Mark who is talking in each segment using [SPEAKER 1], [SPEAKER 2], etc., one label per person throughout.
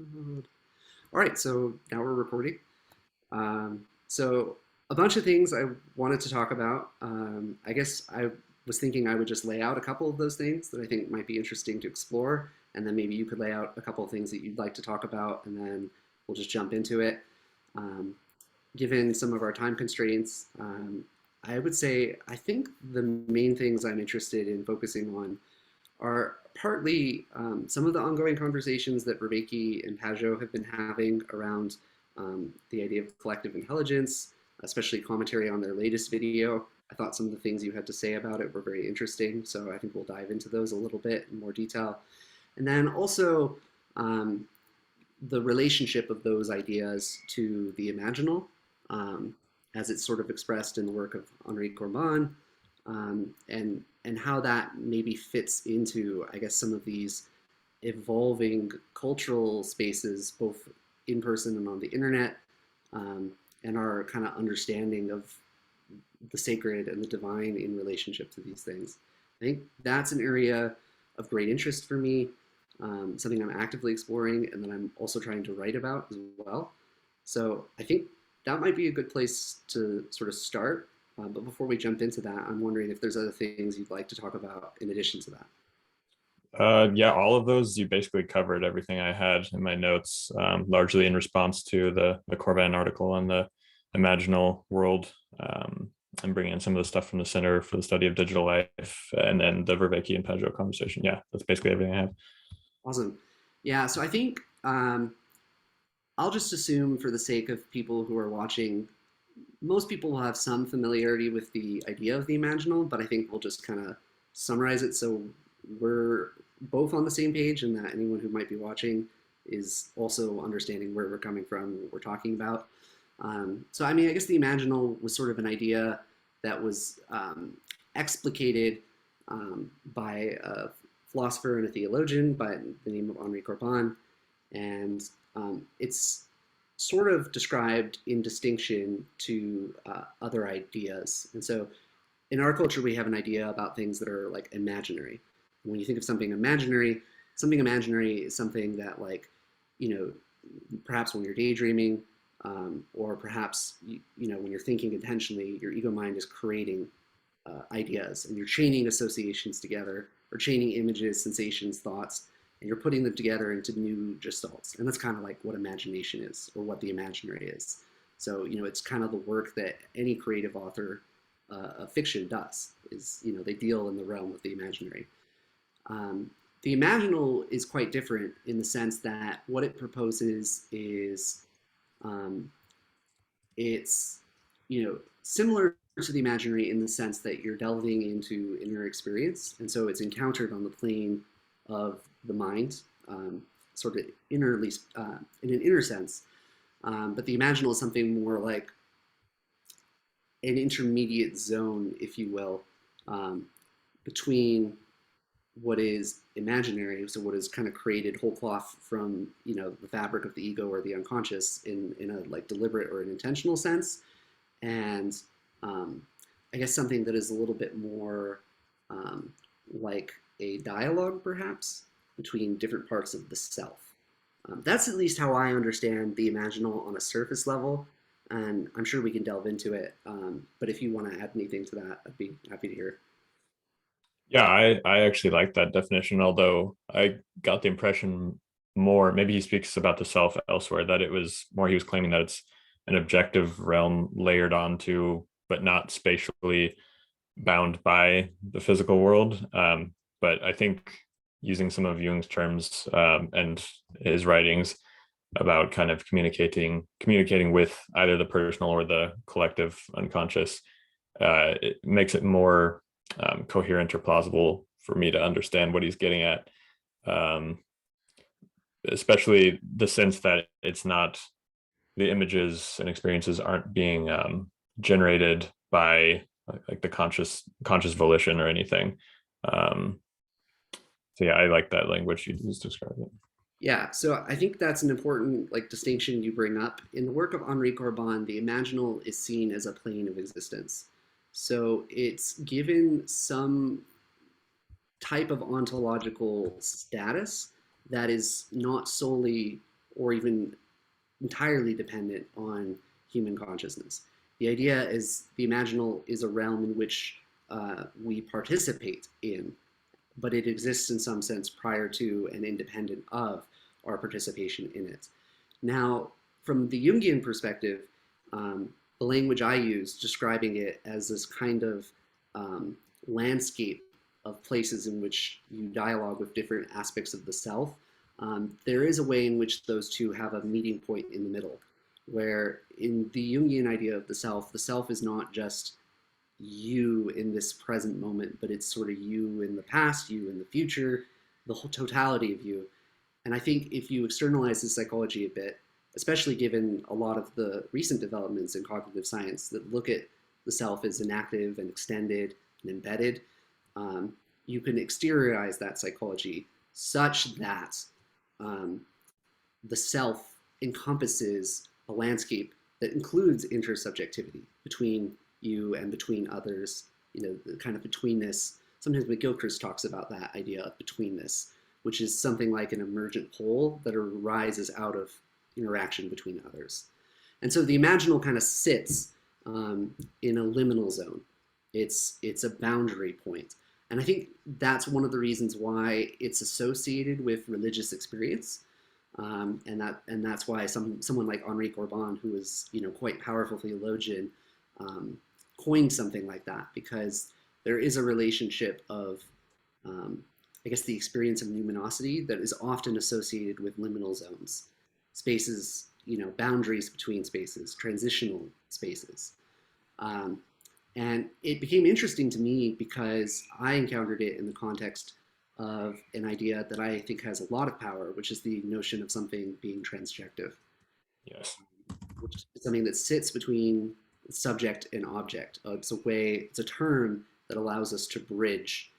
[SPEAKER 1] All right, so now we're recording. So a bunch of things I wanted to talk about. I guess I was thinking I would just lay out a couple of those things that I think might be interesting to explore, and then maybe you could lay out a couple of things that you'd like to talk about, and then we'll just jump into it. Um, Given some of our time constraints, I would say I think the main things I'm interested in focusing on are partly some of the ongoing conversations that Vervaeke and Pageau have been having around the idea of collective intelligence, especially commentary on their latest video. I thought some of the things you had to say about it were very interesting, so I think we'll dive into those a little bit in more detail. And then also um, the relationship of those ideas to the imaginal, um, as it's sort of expressed in the work of Henri Corbin, and how that maybe fits into, I guess, some of these evolving cultural spaces, both in person and on the internet, um, and our kind of understanding of the sacred and the divine in relationship to these things. I think that's an area of great interest for me, something I'm actively exploring and that I'm also trying to write about as well. So I think that might be a good place to sort of start. But before we jump into that, I'm wondering if there's other things you'd like to talk about in addition to that.
[SPEAKER 2] Yeah, all of those, you basically covered everything I had in my notes, largely in response to the Corbin article on the Imaginal world, and bringing in some of the stuff from the Center for the Study of Digital Life, and then the Vervaeke and Pageau conversation. Yeah, that's basically everything I have.
[SPEAKER 1] Awesome. Yeah, so I think I'll just assume for the sake of people who are watching, most people will have some familiarity with the idea of the imaginal, but I think we'll just kind of summarize it so we're both on the same page and that anyone who might be watching is also understanding where we're coming from, what we're talking about. So, I mean, I guess the imaginal was sort of an idea that was explicated by a philosopher and a theologian by the name of Henri Corbin, and it's sort of described in distinction to other ideas. And so in our culture, we have an idea about things that are like imaginary. When you think of something imaginary is something that, like, you know, perhaps when you're daydreaming, or perhaps when you're thinking intentionally, your ego mind is creating ideas, and you're chaining associations together, or chaining images, sensations, thoughts, and you're putting them together into new gestalts. And that's kind of like what imagination is, or what the imaginary is. So, it's kind of the work that any creative author of fiction does, is, they deal in the realm of the imaginary. The imaginal is quite different in the sense that what it proposes is um, it's similar to the imaginary in the sense that you're delving into inner experience, and so it's encountered on the plane of the mind, sort of innerly, in an inner sense. But the imaginal is something more like an intermediate zone, if you will, between what is imaginary, so what is kind of created whole cloth from the fabric of the ego or the unconscious in a like deliberate or an intentional sense, and I guess something that is a little bit more like a dialogue, perhaps, between different parts of the self. That's at least how I understand the imaginal on a surface level, and I'm sure we can delve into it. But if you want to add anything to that, I'd be happy to hear.
[SPEAKER 2] Yeah, I actually like that definition, although I got the impression more, maybe he speaks about the self elsewhere, that it was more he was claiming that it's an objective realm layered onto, but not spatially bound by the physical world. But I think using some of Jung's terms and his writings about kind of communicating with either the personal or the collective unconscious, it makes it more coherent or plausible for me to understand what he's getting at. Um, Especially the sense that it's not, the images and experiences aren't being generated by like the conscious volition or anything. Um, so yeah, I like that language you used to describe it.
[SPEAKER 1] Yeah, so I think that's an important like distinction you bring up. In the work of Henri Corbin, the imaginal is seen as a plane of existence. So it's given some type of ontological status that is not solely or even entirely dependent on human consciousness. The idea is the imaginal is a realm in which we participate in, but it exists in some sense prior to and independent of our participation in it. Now, from the Jungian perspective, the language I use describing it as this kind of landscape of places in which you dialogue with different aspects of the self, there is a way in which those two have a meeting point in the middle, where in the Jungian idea of the self is not just you in this present moment, but it's sort of you in the past, you in the future, the whole totality of you. And I think if you externalize this psychology a bit, especially given a lot of the recent developments in cognitive science that look at the self as inactive and extended and embedded, you can exteriorize that psychology such that um, the self encompasses a landscape that includes intersubjectivity between you and between others, the kind of betweenness. Sometimes McGilchrist talks about that idea of betweenness, which is something like an emergent whole that arises out of interaction between others. And so the imaginal kind of sits in a liminal zone. It's a boundary point. And I think that's one of the reasons why it's associated with religious experience. And that's why someone like Henri Corbin, who is quite powerful theologian, coined something like that, because there is a relationship of I guess the experience of numinosity that is often associated with liminal zones, spaces, boundaries between spaces, transitional spaces. Um, and it became interesting to me because I encountered it in the context of an idea that I think has a lot of power, which is the notion of something being transjective,
[SPEAKER 2] Yes.
[SPEAKER 1] which is something that sits between subject and object. It's a term that allows us to bridge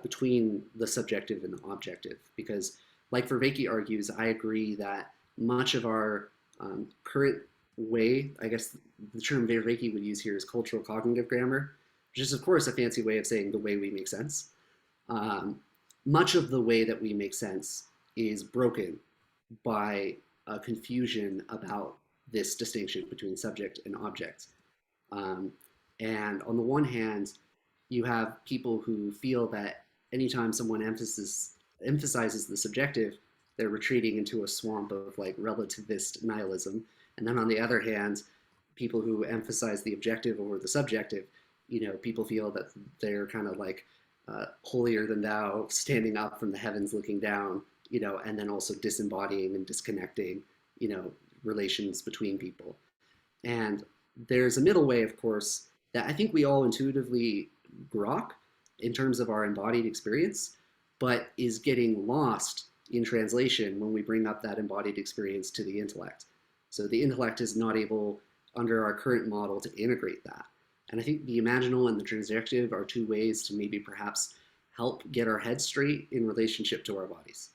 [SPEAKER 1] between the subjective and the objective. Because, like Vervaeke argues, I agree that much of our current way, I guess the term Vervaeke would use here is cultural cognitive grammar, which is, of course, a fancy way of saying the way we make sense. Much of the way that we make sense is broken by a confusion about this distinction between subject and object. Um, and on the one hand, you have people who feel that anytime someone emphasizes the subjective, they're retreating into a swamp of like relativist nihilism. And then on the other hand, people who emphasize the objective over the subjective, people feel that they're kind of like holier than thou, standing up from the heavens, looking down, and then also disembodying and disconnecting, relations between people. And there's a middle way, of course, that I think we all intuitively grok in terms of our embodied experience, but is getting lost in translation when we bring up that embodied experience to the intellect. So the intellect is not able, under our current model, to integrate that. And I think the imaginal and the transjective are two ways to maybe perhaps help get our heads straight in relationship to our bodies.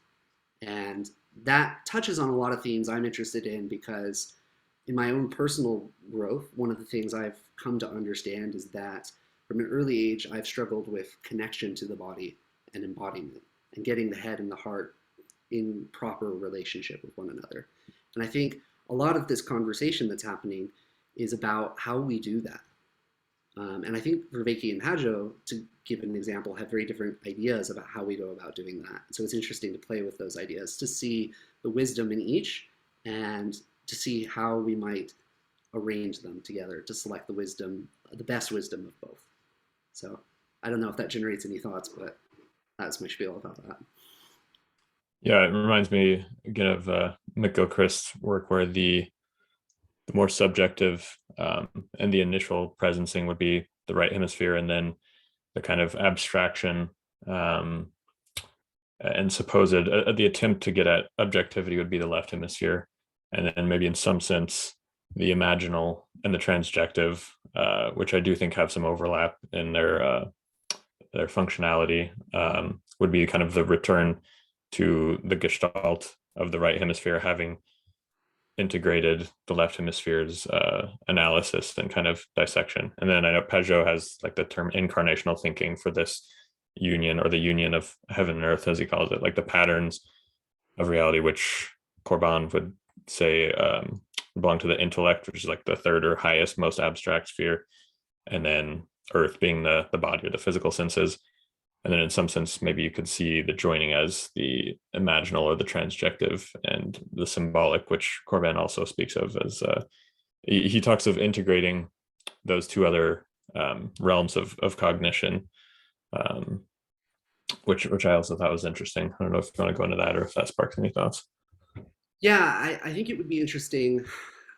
[SPEAKER 1] And that touches on a lot of themes I'm interested in, because in my own personal growth, one of the things I've come to understand is that from an early age, I've struggled with connection to the body and embodiment and getting the head and the heart in proper relationship with one another. And I think a lot of this conversation that's happening is about how we do that. And I think Vervaeke and Pageau, to give an example, have very different ideas about how we go about doing that. So it's interesting to play with those ideas, to see the wisdom in each and to see how we might arrange them together to select the best wisdom of both. So I don't know if that generates any thoughts, but that's my spiel about that.
[SPEAKER 2] Yeah, it reminds me again of McGilchrist's work, where the more subjective and the initial presencing would be the right hemisphere, and then the kind of abstraction and supposed the attempt to get at objectivity would be the left hemisphere, and then maybe in some sense the imaginal and the transjective, which I do think have some overlap in their functionality, would be kind of the return to the gestalt of the right hemisphere, having integrated the left hemisphere's analysis and kind of dissection. And then I know Pageau has like the term incarnational thinking for this union, or the union of heaven and earth, as he calls it, like the patterns of reality, which Corbin would say belong to the intellect, which is like the third or highest, most abstract sphere, and then Earth being the body or the physical senses. And then in some sense, maybe you could see the joining as the imaginal or the transjective and the symbolic, which Corbin also speaks of as he talks of integrating those two other realms of cognition, um, which I also thought was interesting. I don't know if you want to go into that or if that sparks any thoughts.
[SPEAKER 1] Yeah, I think it would be interesting.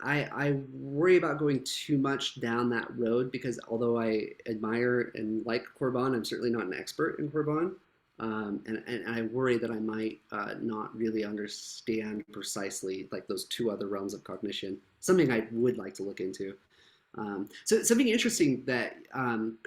[SPEAKER 1] I worry about going too much down that road because although I admire and like Corbin, I'm certainly not an expert in Corbin. And I worry that I might not really understand precisely like those two other realms of cognition, something I would like to look into. So something interesting that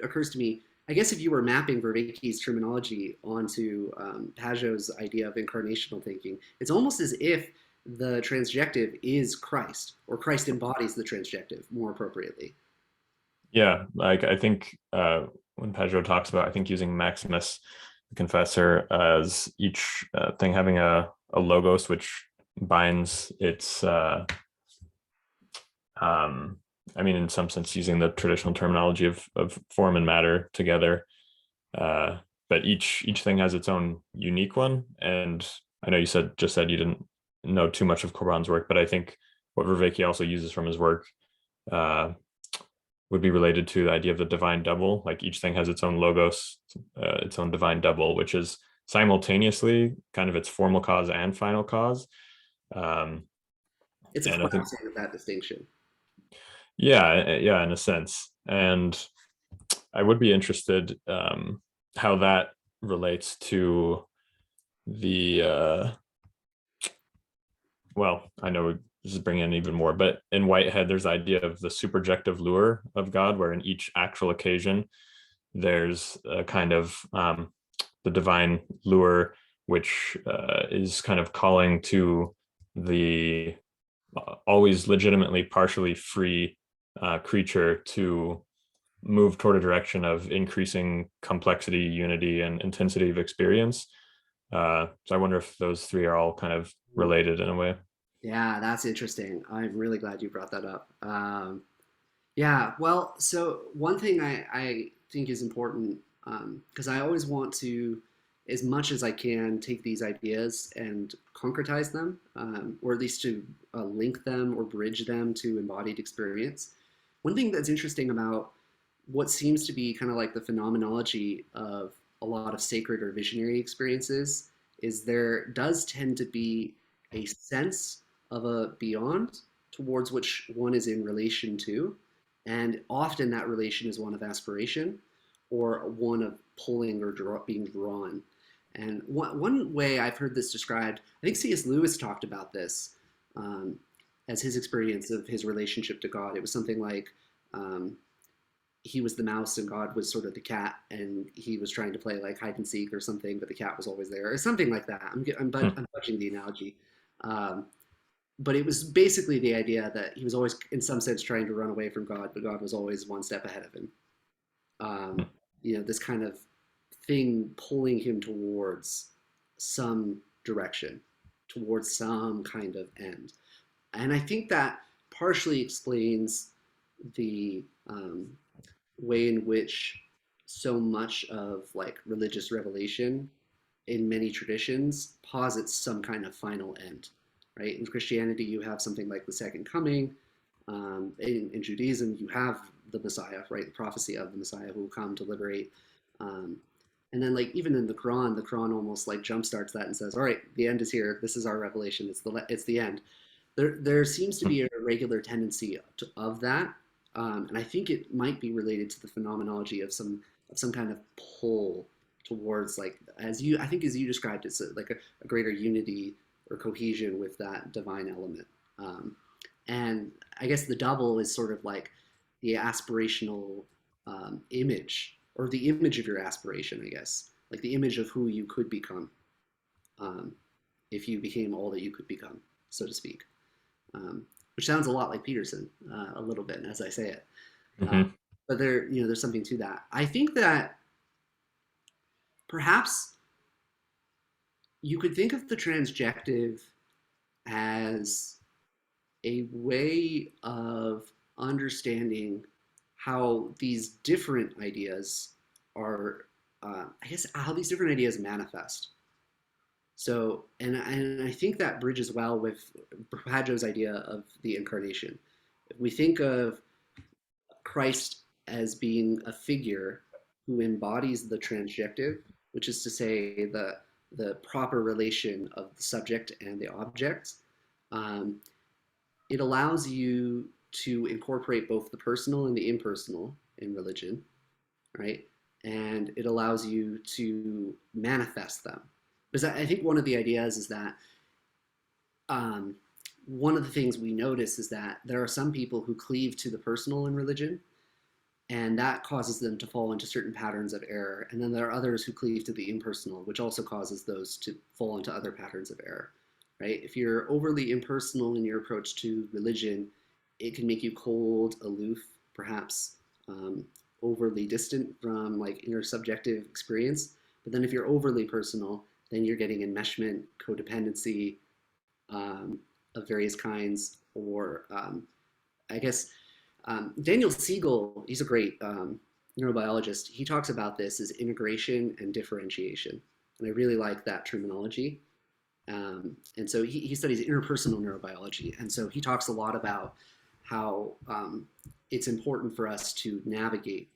[SPEAKER 1] occurs to me, I guess if you were mapping Vervaeke's terminology onto Pageau's idea of incarnational thinking, it's almost as if the transjective is Christ, or Christ embodies the transjective more appropriately.
[SPEAKER 2] Yeah, like I think when Pageau talks about, I think using Maximus, the confessor, as each thing having a logos which binds its um, I mean, in some sense, using the traditional terminology of form and matter together. Uh, but each thing has its own unique one. And I know you said you didn't know too much of Corbin's work, but I think what Vervaeke also uses from his work uh, would be related to the idea of the divine double. Like each thing has its own logos, its own divine double, which is simultaneously kind of its formal cause and final cause. Um,
[SPEAKER 1] It's a
[SPEAKER 2] and I think
[SPEAKER 1] collapsing of that distinction.
[SPEAKER 2] yeah, in a sense. And I would be interested how that relates to the well, I know this is bringing in even more, but in Whitehead, there's the idea of the superjective lure of God, where in each actual occasion, there's a kind of the divine lure, which is kind of calling to the always legitimately partially free creature to move toward a direction of increasing complexity, unity, and intensity of experience. So I wonder if those three are all kind of related in a way.
[SPEAKER 1] Yeah, that's interesting. I'm really glad you brought that up. Yeah, well, so one thing I think is important because I always want to, as much as I can, take these ideas and concretize them, or at least to link them or bridge them to embodied experience. One thing that's interesting about what seems to be kind of like the phenomenology of a lot of sacred or visionary experiences is there does tend to be a sense of a beyond towards which one is in relation to. And often that relation is one of aspiration or one of pulling or being drawn. And one way I've heard this described, I think C.S. Lewis talked about this um, as his experience of his relationship to God. It was something like um, he was the mouse and God was sort of the cat, and he was trying to play like hide and seek or something, but the cat was always there, or something like that.
[SPEAKER 2] Hmm.
[SPEAKER 1] I'm touching the analogy. Um, but it was basically the idea that he was always, in some sense, trying to run away from God, but God was always one step ahead of him. Um, this kind of thing pulling him towards some direction, towards some kind of end. And I think that partially explains the way in which so much of like religious revelation in many traditions posits some kind of final end, right? In Christianity, you have something like the second coming. In Judaism, you have the Messiah, right? The prophecy of the Messiah who will come to liberate. Um, and then, like even in the Quran almost like jumpstarts that and says, "All right, the end is here. This is our revelation. It's the end." There seems to be a regular tendency of that, and I think it might be related to the phenomenology of some kind of pull towards like as you I think as you described it's like a greater unity or cohesion with that divine element. Um, and I guess the double is sort of like the aspirational image or the image of your aspiration, I guess, like the image of who you could become um, if you became all that you could become, so to speak. Which sounds a lot like Peterson, a little bit as I say it. Uh,
[SPEAKER 2] Hmm.
[SPEAKER 1] but there's something to that. I think that perhaps you could think of the transjective as a way of understanding how these different ideas are, I guess, how these different ideas manifest. So, and I think that bridges well with Pageau's idea of the incarnation. If we think of Christ as being a figure who embodies the transjective, which is to say the proper relation of the subject and the object, um, it allows you to incorporate both the personal and the impersonal in religion, right? And it allows you to manifest them. Because I think one of the ideas is that um, one of the things we notice is that there are some people who cleave to the personal in religion, and that causes them to fall into certain patterns of error. And then there are others who cleave to the impersonal, which also causes those to fall into other patterns of error, right? If you're overly impersonal in your approach to religion, it can make you cold, aloof, perhaps overly distant from like intersubjective experience. But then if you're overly personal, then you're getting enmeshment, codependency of various kinds, or I guess Daniel Siegel, he's a great neurobiologist. He talks about this as integration and differentiation. And I really like that terminology. And so he studies interpersonal neurobiology. And so he talks a lot about how it's important for us to navigate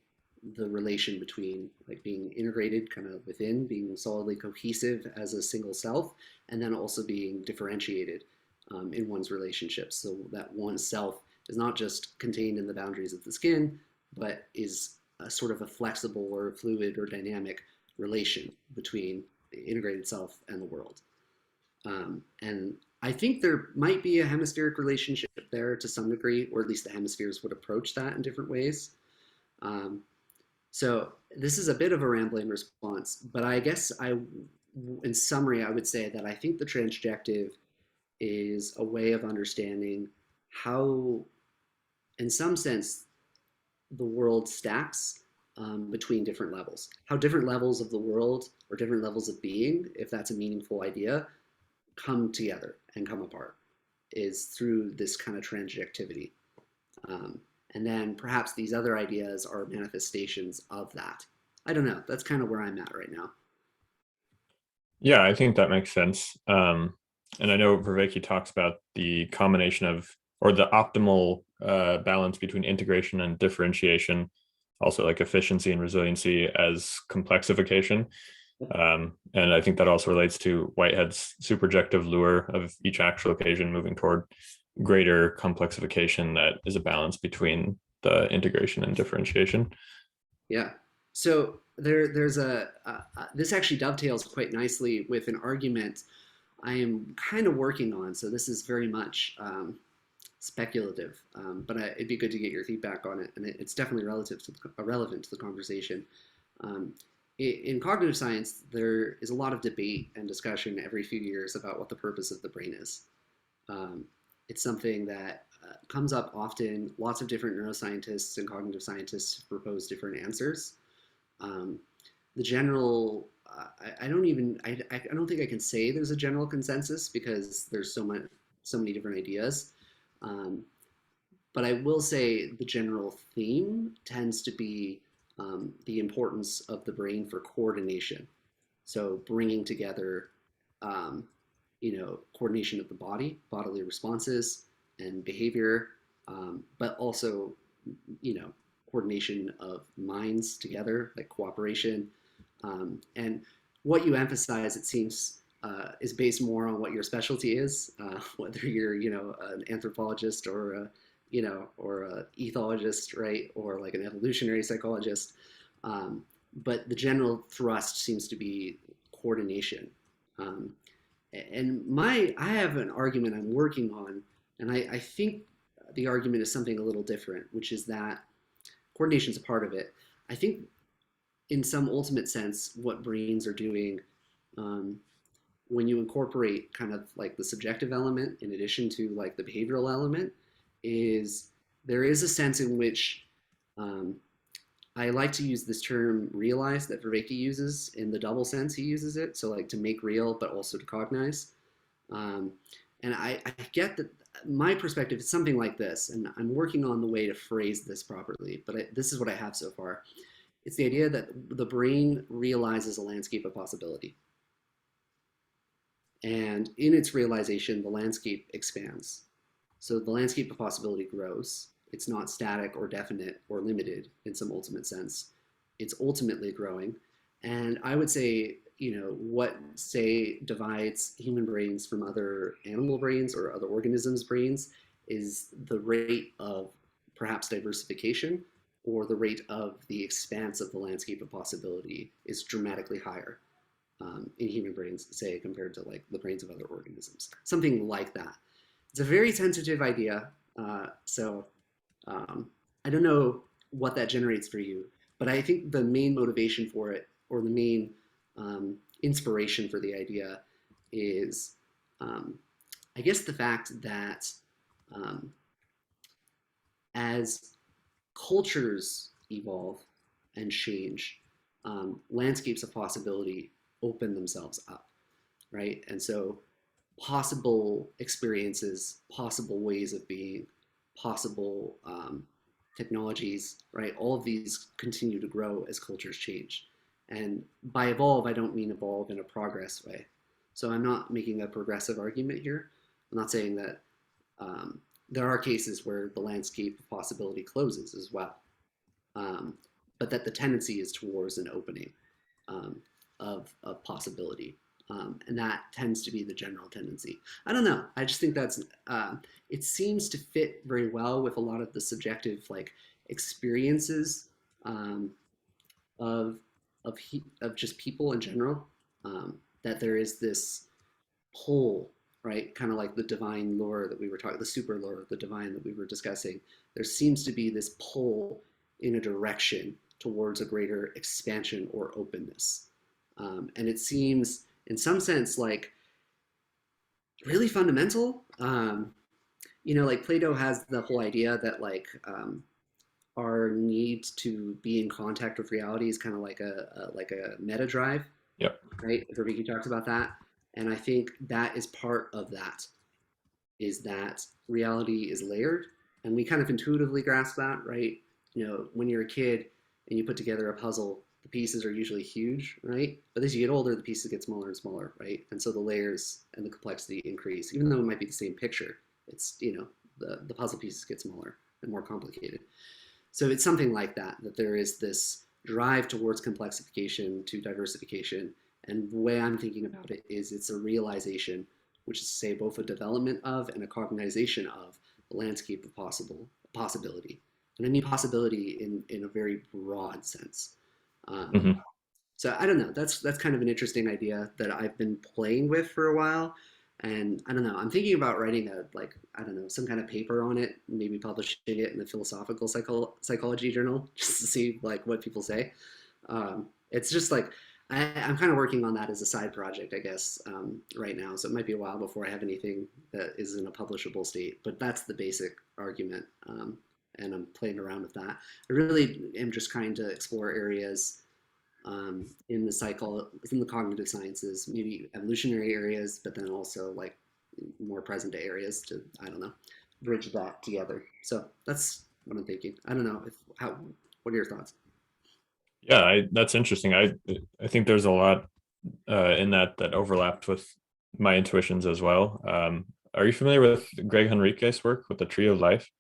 [SPEAKER 1] the relation between like being integrated kind of within, being solidly cohesive as a single self, and then also being differentiated in one's relationships, so that one's self is not just contained in the boundaries of the skin, but is a sort of a flexible or fluid or dynamic relation between the integrated self and the world. And I think there might be a hemispheric relationship there to some degree, or at least the hemispheres would approach that in different ways. Um, so this is a bit of a rambling response, but I guess in summary, I would say that I think the transjective is a way of understanding how, in some sense, the world stacks between different levels. How different levels of the world or different levels of being, if that's a meaningful idea, come together and come apart is through this kind of transjectivity. Um, and then perhaps these other ideas are manifestations of that. I don't know. That's kind of where I'm at right now.
[SPEAKER 2] Yeah, I think that makes sense. And I know Vervaeke talks about the combination of, or the optimal balance between integration and differentiation, also like efficiency and resiliency as complexification. And I think that also relates to Whitehead's superjective lure of each actual occasion moving toward greater complexification that is a balance between the integration and differentiation.
[SPEAKER 1] Yeah. So there's this actually dovetails quite nicely with an argument I am kind of working on. So this is very much speculative, but it'd be good to get your feedback on it, and it's definitely relevant to the conversation. Um, in cognitive science, there is a lot of debate and discussion every few years about what the purpose of the brain is. Um, it's something that comes up often. Lots of different neuroscientists and cognitive scientists propose different answers. Um, the general, I don't even, I don't think I can say there's a general consensus because there's so many different ideas. Um, but I will say the general theme tends to be the importance of the brain for coordination. So bringing together, um, coordination of the body, bodily responses and behavior, but also, you know, coordination of minds together, like cooperation. And what you emphasize, it seems, is based more on what your specialty is, whether you're, an anthropologist or or a ethologist, right, or like an evolutionary psychologist. But the general thrust seems to be coordination. Um, and I have an argument I'm working on, and I think the argument is something a little different, which is that coordination is a part of it. I think in some ultimate sense, what brains are doing um, when you incorporate kind of like the subjective element in addition to like the behavioral element is there is a sense in which um, I like to use this term realize that Vervaeke uses in the double sense he uses it. So like to make real, but also to cognize. Um, And I get that my perspective is something like this, and I'm working on the way to phrase this properly, but this is what I have so far. It's the idea that the brain realizes a landscape of possibility. And in its realization, the landscape expands. So the landscape of possibility grows. It's not static or definite or limited in some ultimate sense. It's ultimately growing. And I would say, what say divides human brains from other animal brains or other organisms' brains is the rate of perhaps diversification, or the rate of the expanse of the landscape of possibility is dramatically higher in human brains, say, compared to like the brains of other organisms. Something like that. It's a very tentative idea. So I don't know what that generates for you, but I think the main motivation for it, or the main inspiration for the idea, is, I guess, the fact that um, as cultures evolve and change, landscapes of possibility open themselves up, right? And so possible experiences, possible ways of being, possible technologies, right? All of these continue to grow as cultures change. And by evolve, I don't mean evolve in a progress way. So I'm not making a progressive argument here. I'm not saying that um, there are cases where the landscape of possibility closes as well, um, but that the tendency is towards an opening um, of possibility. And that tends to be the general tendency. I don't know. I just think it seems to fit very well with a lot of the subjective like experiences um, of of just people in general. That there is this pull, right? Kind of like the divine lore that we were talking, the super lore, the divine that we were discussing. There seems to be this pull in a direction towards a greater expansion or openness. And it seems, in some sense, like really fundamental. Like Plato has the whole idea that like our need to be in contact with reality is kind of like a meta drive,
[SPEAKER 2] Yep.
[SPEAKER 1] right? Vervaeke talks about that, and I think that is part of that. Is that reality is layered, and we kind of intuitively grasp that, right? When you're a kid and you put together a puzzle, the pieces are usually huge, right? But as you get older, the pieces get smaller and smaller, right? And so the layers and the complexity increase, even though it might be the same picture. It's the puzzle pieces get smaller and more complicated. So it's something like that, that there is this drive towards complexification to diversification. And the way I'm thinking about it is it's a realization, which is to say both a development of and a cognization of the landscape of possibility. And I mean possibility in a very broad sense. Um,
[SPEAKER 2] Hmm.
[SPEAKER 1] so I don't know. That's kind of an interesting idea that I've been playing with for a while, and I don't know. I'm thinking about writing I don't know, some kind of paper on it, maybe publishing it in the philosophical psychology journal, just to see like what people say. It's just like I'm kind of working on that as a side project, I guess, right now. So it might be a while before I have anything that is in a publishable state. But that's the basic argument, and I'm playing around with that. I really am just trying to explore areas in the cognitive sciences, maybe evolutionary areas, but then also like more present day areas to, I don't know, bridge that together. So that's what I'm thinking. I don't know what are your thoughts?
[SPEAKER 2] Yeah, that's interesting. I think there's a lot in that overlapped with my intuitions as well. Are you familiar with Greg Henrique's work with the Tree of Life?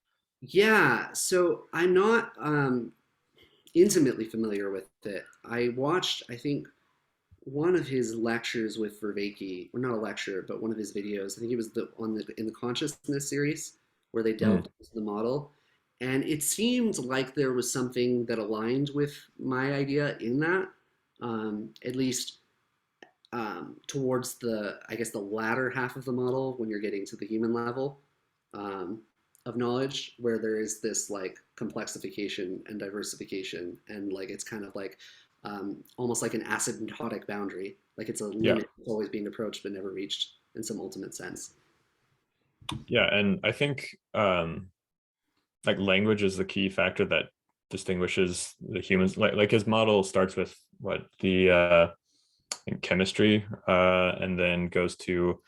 [SPEAKER 1] Yeah, so I'm not intimately familiar with it. I watched, I think, one of his lectures with Vervaeke, or not a lecture, but one of his videos. I think it was in the consciousness series where they
[SPEAKER 2] Mm,
[SPEAKER 1] delved into the model, and it seemed like there was something that aligned with my idea in that, at least towards the, I guess, the latter half of the model when you're getting to the human level um, of knowledge, where there is this like complexification and diversification, and like it's kind of like almost like an asymptotic boundary, like it's a
[SPEAKER 2] yeah,
[SPEAKER 1] limit that's always being approached but never reached in some ultimate sense.
[SPEAKER 2] yeah, and I think like language is the key factor that distinguishes the humans. Like his model starts with what the in chemistry, and then goes to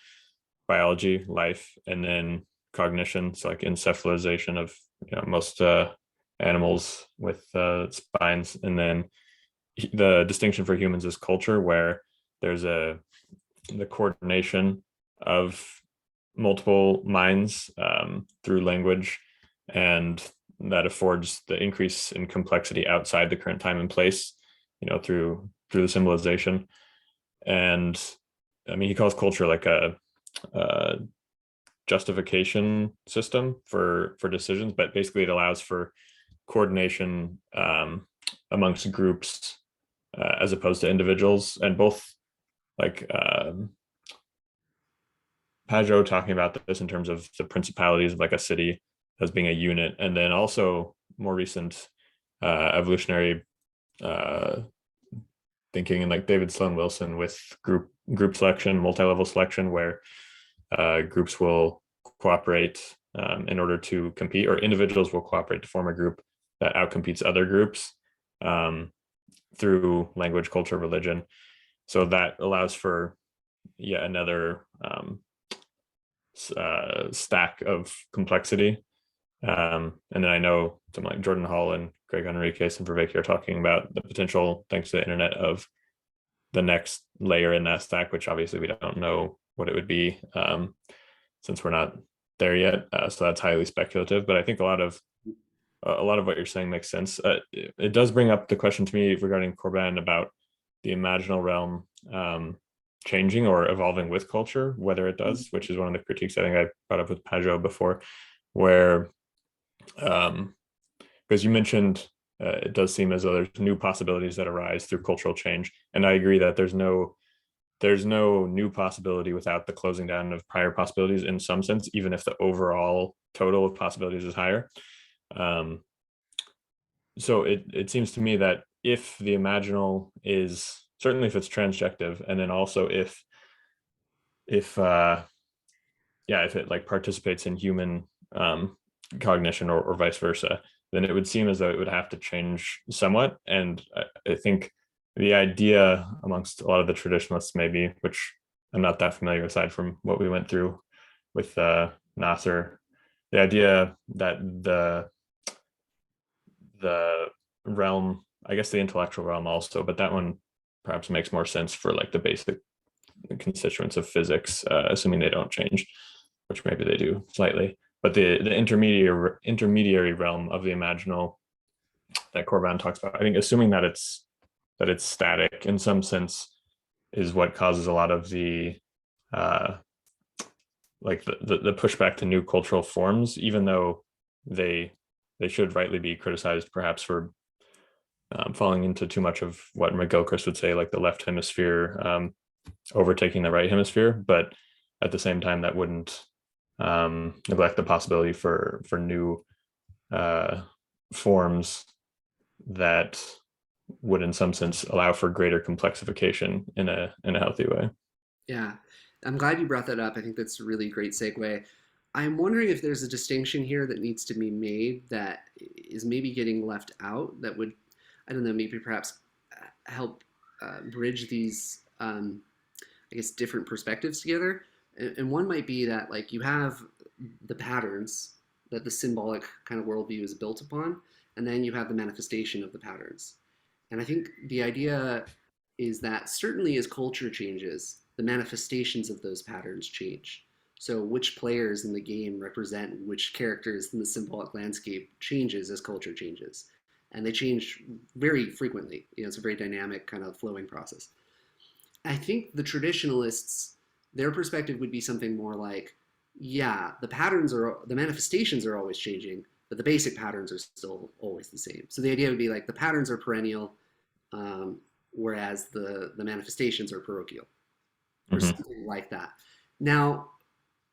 [SPEAKER 2] biology, life, and then cognition. So like encephalization of most animals with spines, and then the distinction for humans is culture, where there's the coordination of multiple minds through language, and that affords the increase in complexity outside the current time and place, through the symbolization. And I mean, he calls culture like a justification system for decisions, but basically it allows for coordination amongst groups as opposed to individuals. And both like Pageau talking about this in terms of the principalities of like a city as being a unit, and then also more recent evolutionary uh, thinking, and like David Sloan Wilson with group selection, multi-level selection, where groups will cooperate in order to compete, or individuals will cooperate to form a group that outcompetes other groups through language, culture, religion. So that allows for yet another stack of complexity. And then I know someone like Jordan Hall and Greg Enriquez and Vervaeke are talking about the potential, thanks to the internet, of the next layer in that stack, which obviously we don't know what it would be since we're not there yet. So that's highly speculative. But I think a lot of what you're saying makes sense. It does bring up the question to me regarding Corbin about the imaginal realm changing or evolving with culture, whether it does, which is one of the critiques I think I brought up with Pageau before, where because you mentioned it does seem as though there's new possibilities that arise through cultural change, and I agree that there's no new possibility without the closing down of prior possibilities in some sense, even if the overall total of possibilities is higher. So it seems to me that if the imaginal is, certainly if it's transjective, and then also if it like participates in human cognition, or vice versa, then it would seem as though it would have to change somewhat. And I think the idea amongst a lot of the traditionalists, maybe, which I'm not that familiar aside from what we went through with Nasser, the idea that the realm, I guess the intellectual realm also, but that one perhaps makes more sense for like the basic constituents of physics, assuming they don't change, which maybe they do slightly. But the intermediary realm of the imaginal that Corbin talks about, I think, assuming that it's static in some sense, is what causes a lot of the like the pushback to new cultural forms, even though they should rightly be criticized perhaps for falling into too much of what McGilchrist would say, like the left hemisphere overtaking the right hemisphere. But at the same time, that wouldn't neglect the possibility for new forms that would in some sense allow for greater complexification in a healthy way.
[SPEAKER 1] Yeah, I'm glad you brought that up. I think that's a really great segue. I'm wondering if there's a distinction here that needs to be made that is maybe getting left out that would, I don't know, maybe perhaps help bridge these, I guess, different perspectives together. And one might be that, like, you have the patterns that the symbolic kind of worldview is built upon, and then you have the manifestation of the patterns. And I think the idea is that certainly as culture changes, the manifestations of those patterns change. So which players in the game represent which characters in the symbolic landscape changes as culture changes. And they change very frequently. It's a very dynamic kind of flowing process. I think the traditionalists, their perspective would be something more like, yeah, the manifestations are always changing, but the basic patterns are still always the same. So the idea would be like the patterns are perennial, whereas the manifestations are parochial, or
[SPEAKER 2] Mm-hmm.
[SPEAKER 1] something like that. Now,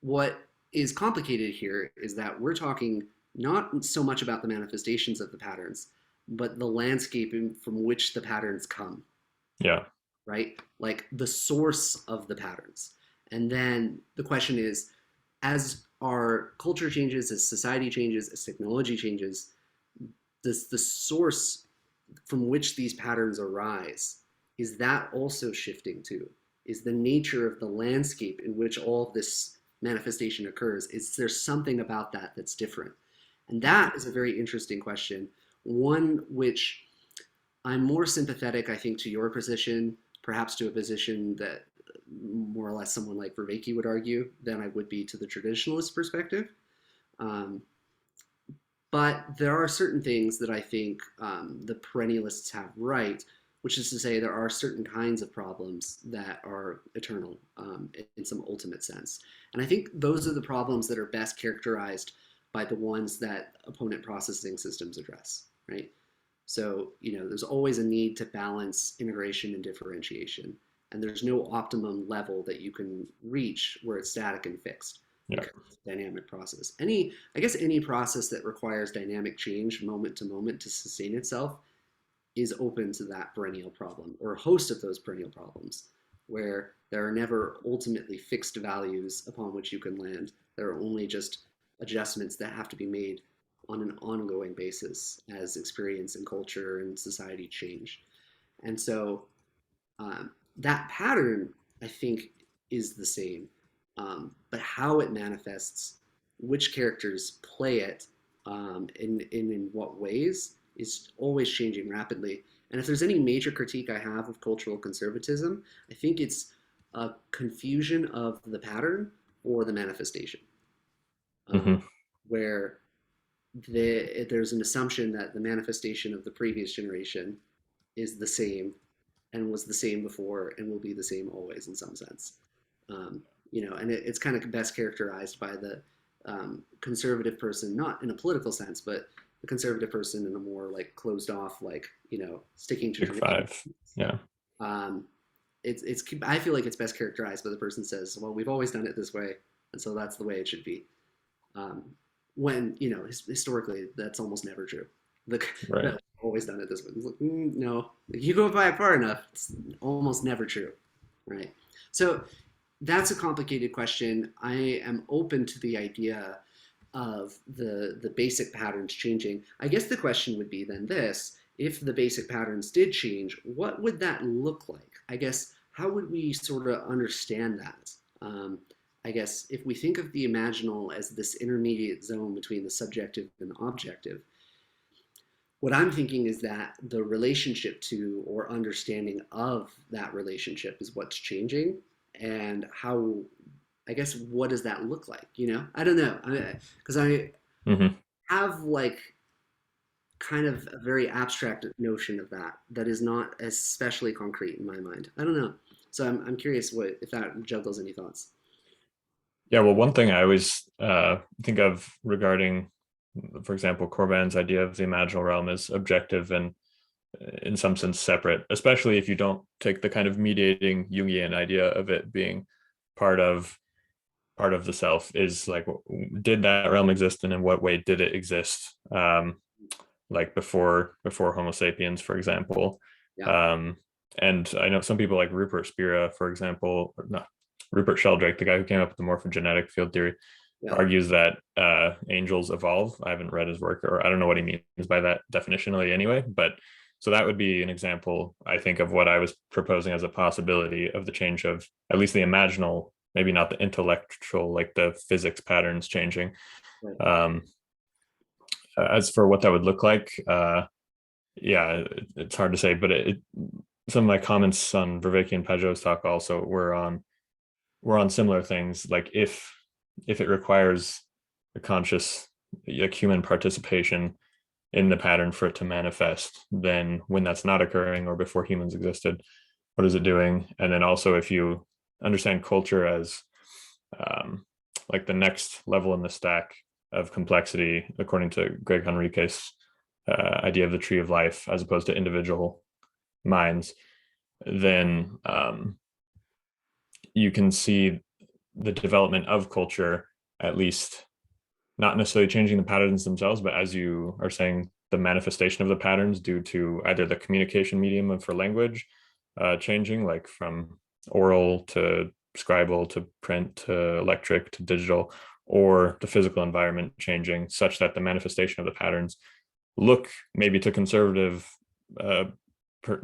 [SPEAKER 1] what is complicated here is that we're talking not so much about the manifestations of the patterns, but the landscape from which the patterns come,
[SPEAKER 2] Yeah.
[SPEAKER 1] right? Like the source of the patterns. And then the question is, as our culture changes, as society changes, as technology changes, does the source from which these patterns arise, is that also shifting too? Is the nature of the landscape in which all of this manifestation occurs. Is there something about that that's different? And that is a very interesting question, one which I'm more sympathetic, I think, to your position, perhaps to a position that more or less someone like Vervaeke would argue, than I would be to the traditionalist perspective. Um, but there are certain things that I think the perennialists have right, which is to say there are certain kinds of problems that are eternal in some ultimate sense. And I think those are the problems that are best characterized by the ones that opponent processing systems address, right? So, there's always a need to balance integration and differentiation. And there's no optimum level that you can reach where it's static and fixed
[SPEAKER 2] Yeah.
[SPEAKER 1] because it's a dynamic process. I guess any process that requires dynamic change moment to moment to sustain itself is open to that perennial problem, or a host of those perennial problems, where there are never ultimately fixed values upon which you can land. There are only just adjustments that have to be made on an ongoing basis as experience and culture and society change. And so that pattern, I think, is the same. But how it manifests, which characters play it, in what ways, is always changing rapidly. And if there's any major critique I have of cultural conservatism, I think it's a confusion of the pattern or the manifestation, um,
[SPEAKER 2] Hmm.
[SPEAKER 1] where there's an assumption that the manifestation of the previous generation is the same and was the same before and will be the same always in some sense. And it's kind of best characterized by the conservative person, not in a political sense, but the conservative person in a more like closed off, like, sticking to
[SPEAKER 2] Big
[SPEAKER 1] tradition.
[SPEAKER 2] five. Yeah.
[SPEAKER 1] Um, it's I feel like it's best characterized by the person says, well, we've always done it this way, and so that's the way it should be. Um, when historically that's almost never true. The
[SPEAKER 2] Right.
[SPEAKER 1] always done it this way. Like, no, you go by it far enough, it's almost never true, right? So that's a complicated question. I am open to the idea of the basic patterns changing. I guess the question would be then this: if the basic patterns did change, what would that look like? I guess how would we sort of understand that? I guess if we think of the imaginal as this intermediate zone between the subjective and the objective, what I'm thinking is that the relationship to or understanding of that relationship is what's changing, and how, I guess, what does that look like? I don't know, because I
[SPEAKER 2] Hmm.
[SPEAKER 1] have like kind of a very abstract notion of that is not especially concrete in my mind. I don't know. So I'm curious what if that juggles any thoughts.
[SPEAKER 2] Yeah. Well, one thing I always think of regarding, for example, Corbin's idea of the imaginal realm is objective and in some sense separate, especially if you don't take the kind of mediating Jungian idea of it being part of part of the self. Is like, did that realm exist and in what way did it exist, like before Homo sapiens, for example.
[SPEAKER 1] Yeah,
[SPEAKER 2] um, and I know some people like Rupert Spira, for example, or not Rupert Sheldrake, the guy who came up with the morphogenetic field theory,
[SPEAKER 1] yeah,
[SPEAKER 2] argues that angels evolve. I haven't read his work, or I don't know what he means by that definitionally anyway, but so that would be an example, I think, of what I was proposing as a possibility of the change of at least the imaginal, maybe not the intellectual, like the physics patterns changing.
[SPEAKER 1] right.
[SPEAKER 2] um, as for what that would look like, yeah, it's hard to say, but some of my comments on Vervaeke and Pageau's talk also were on similar things. Like, if it requires a conscious, like, human participation in the pattern for it to manifest, then when that's not occurring or before humans existed, what is it doing? And then also, if you understand culture as um, like the next level in the stack of complexity, according to Greg Henrique's idea of the tree of life, as opposed to individual minds, then you can see the development of culture, at least not necessarily changing the patterns themselves, but as you are saying, the manifestation of the patterns due to either the communication medium for language changing, like from oral to scribal to print to electric to digital, or the physical environment changing such that the manifestation of the patterns look, maybe to conservative uh,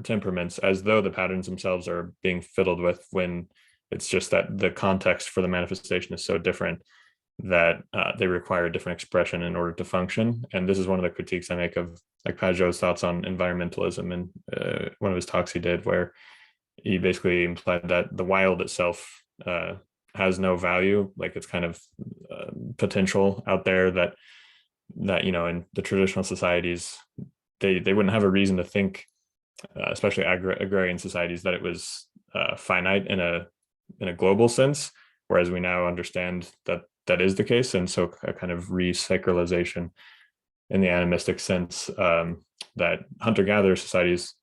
[SPEAKER 2] temperaments, as though the patterns themselves are being fiddled with when It's just that the context for the manifestation is so different that they require a different expression in order to function. And this is one of the critiques I make of like Pageau's thoughts on environmentalism, and one of his talks he did, where he basically implied that the wild itself has no value, like it's kind of potential out there that in the traditional societies they wouldn't have a reason to think, especially agrarian societies, that it was finite in a global sense, whereas we now understand that that is the case. And so a kind of resacralization in the animistic sense that hunter-gatherer societies,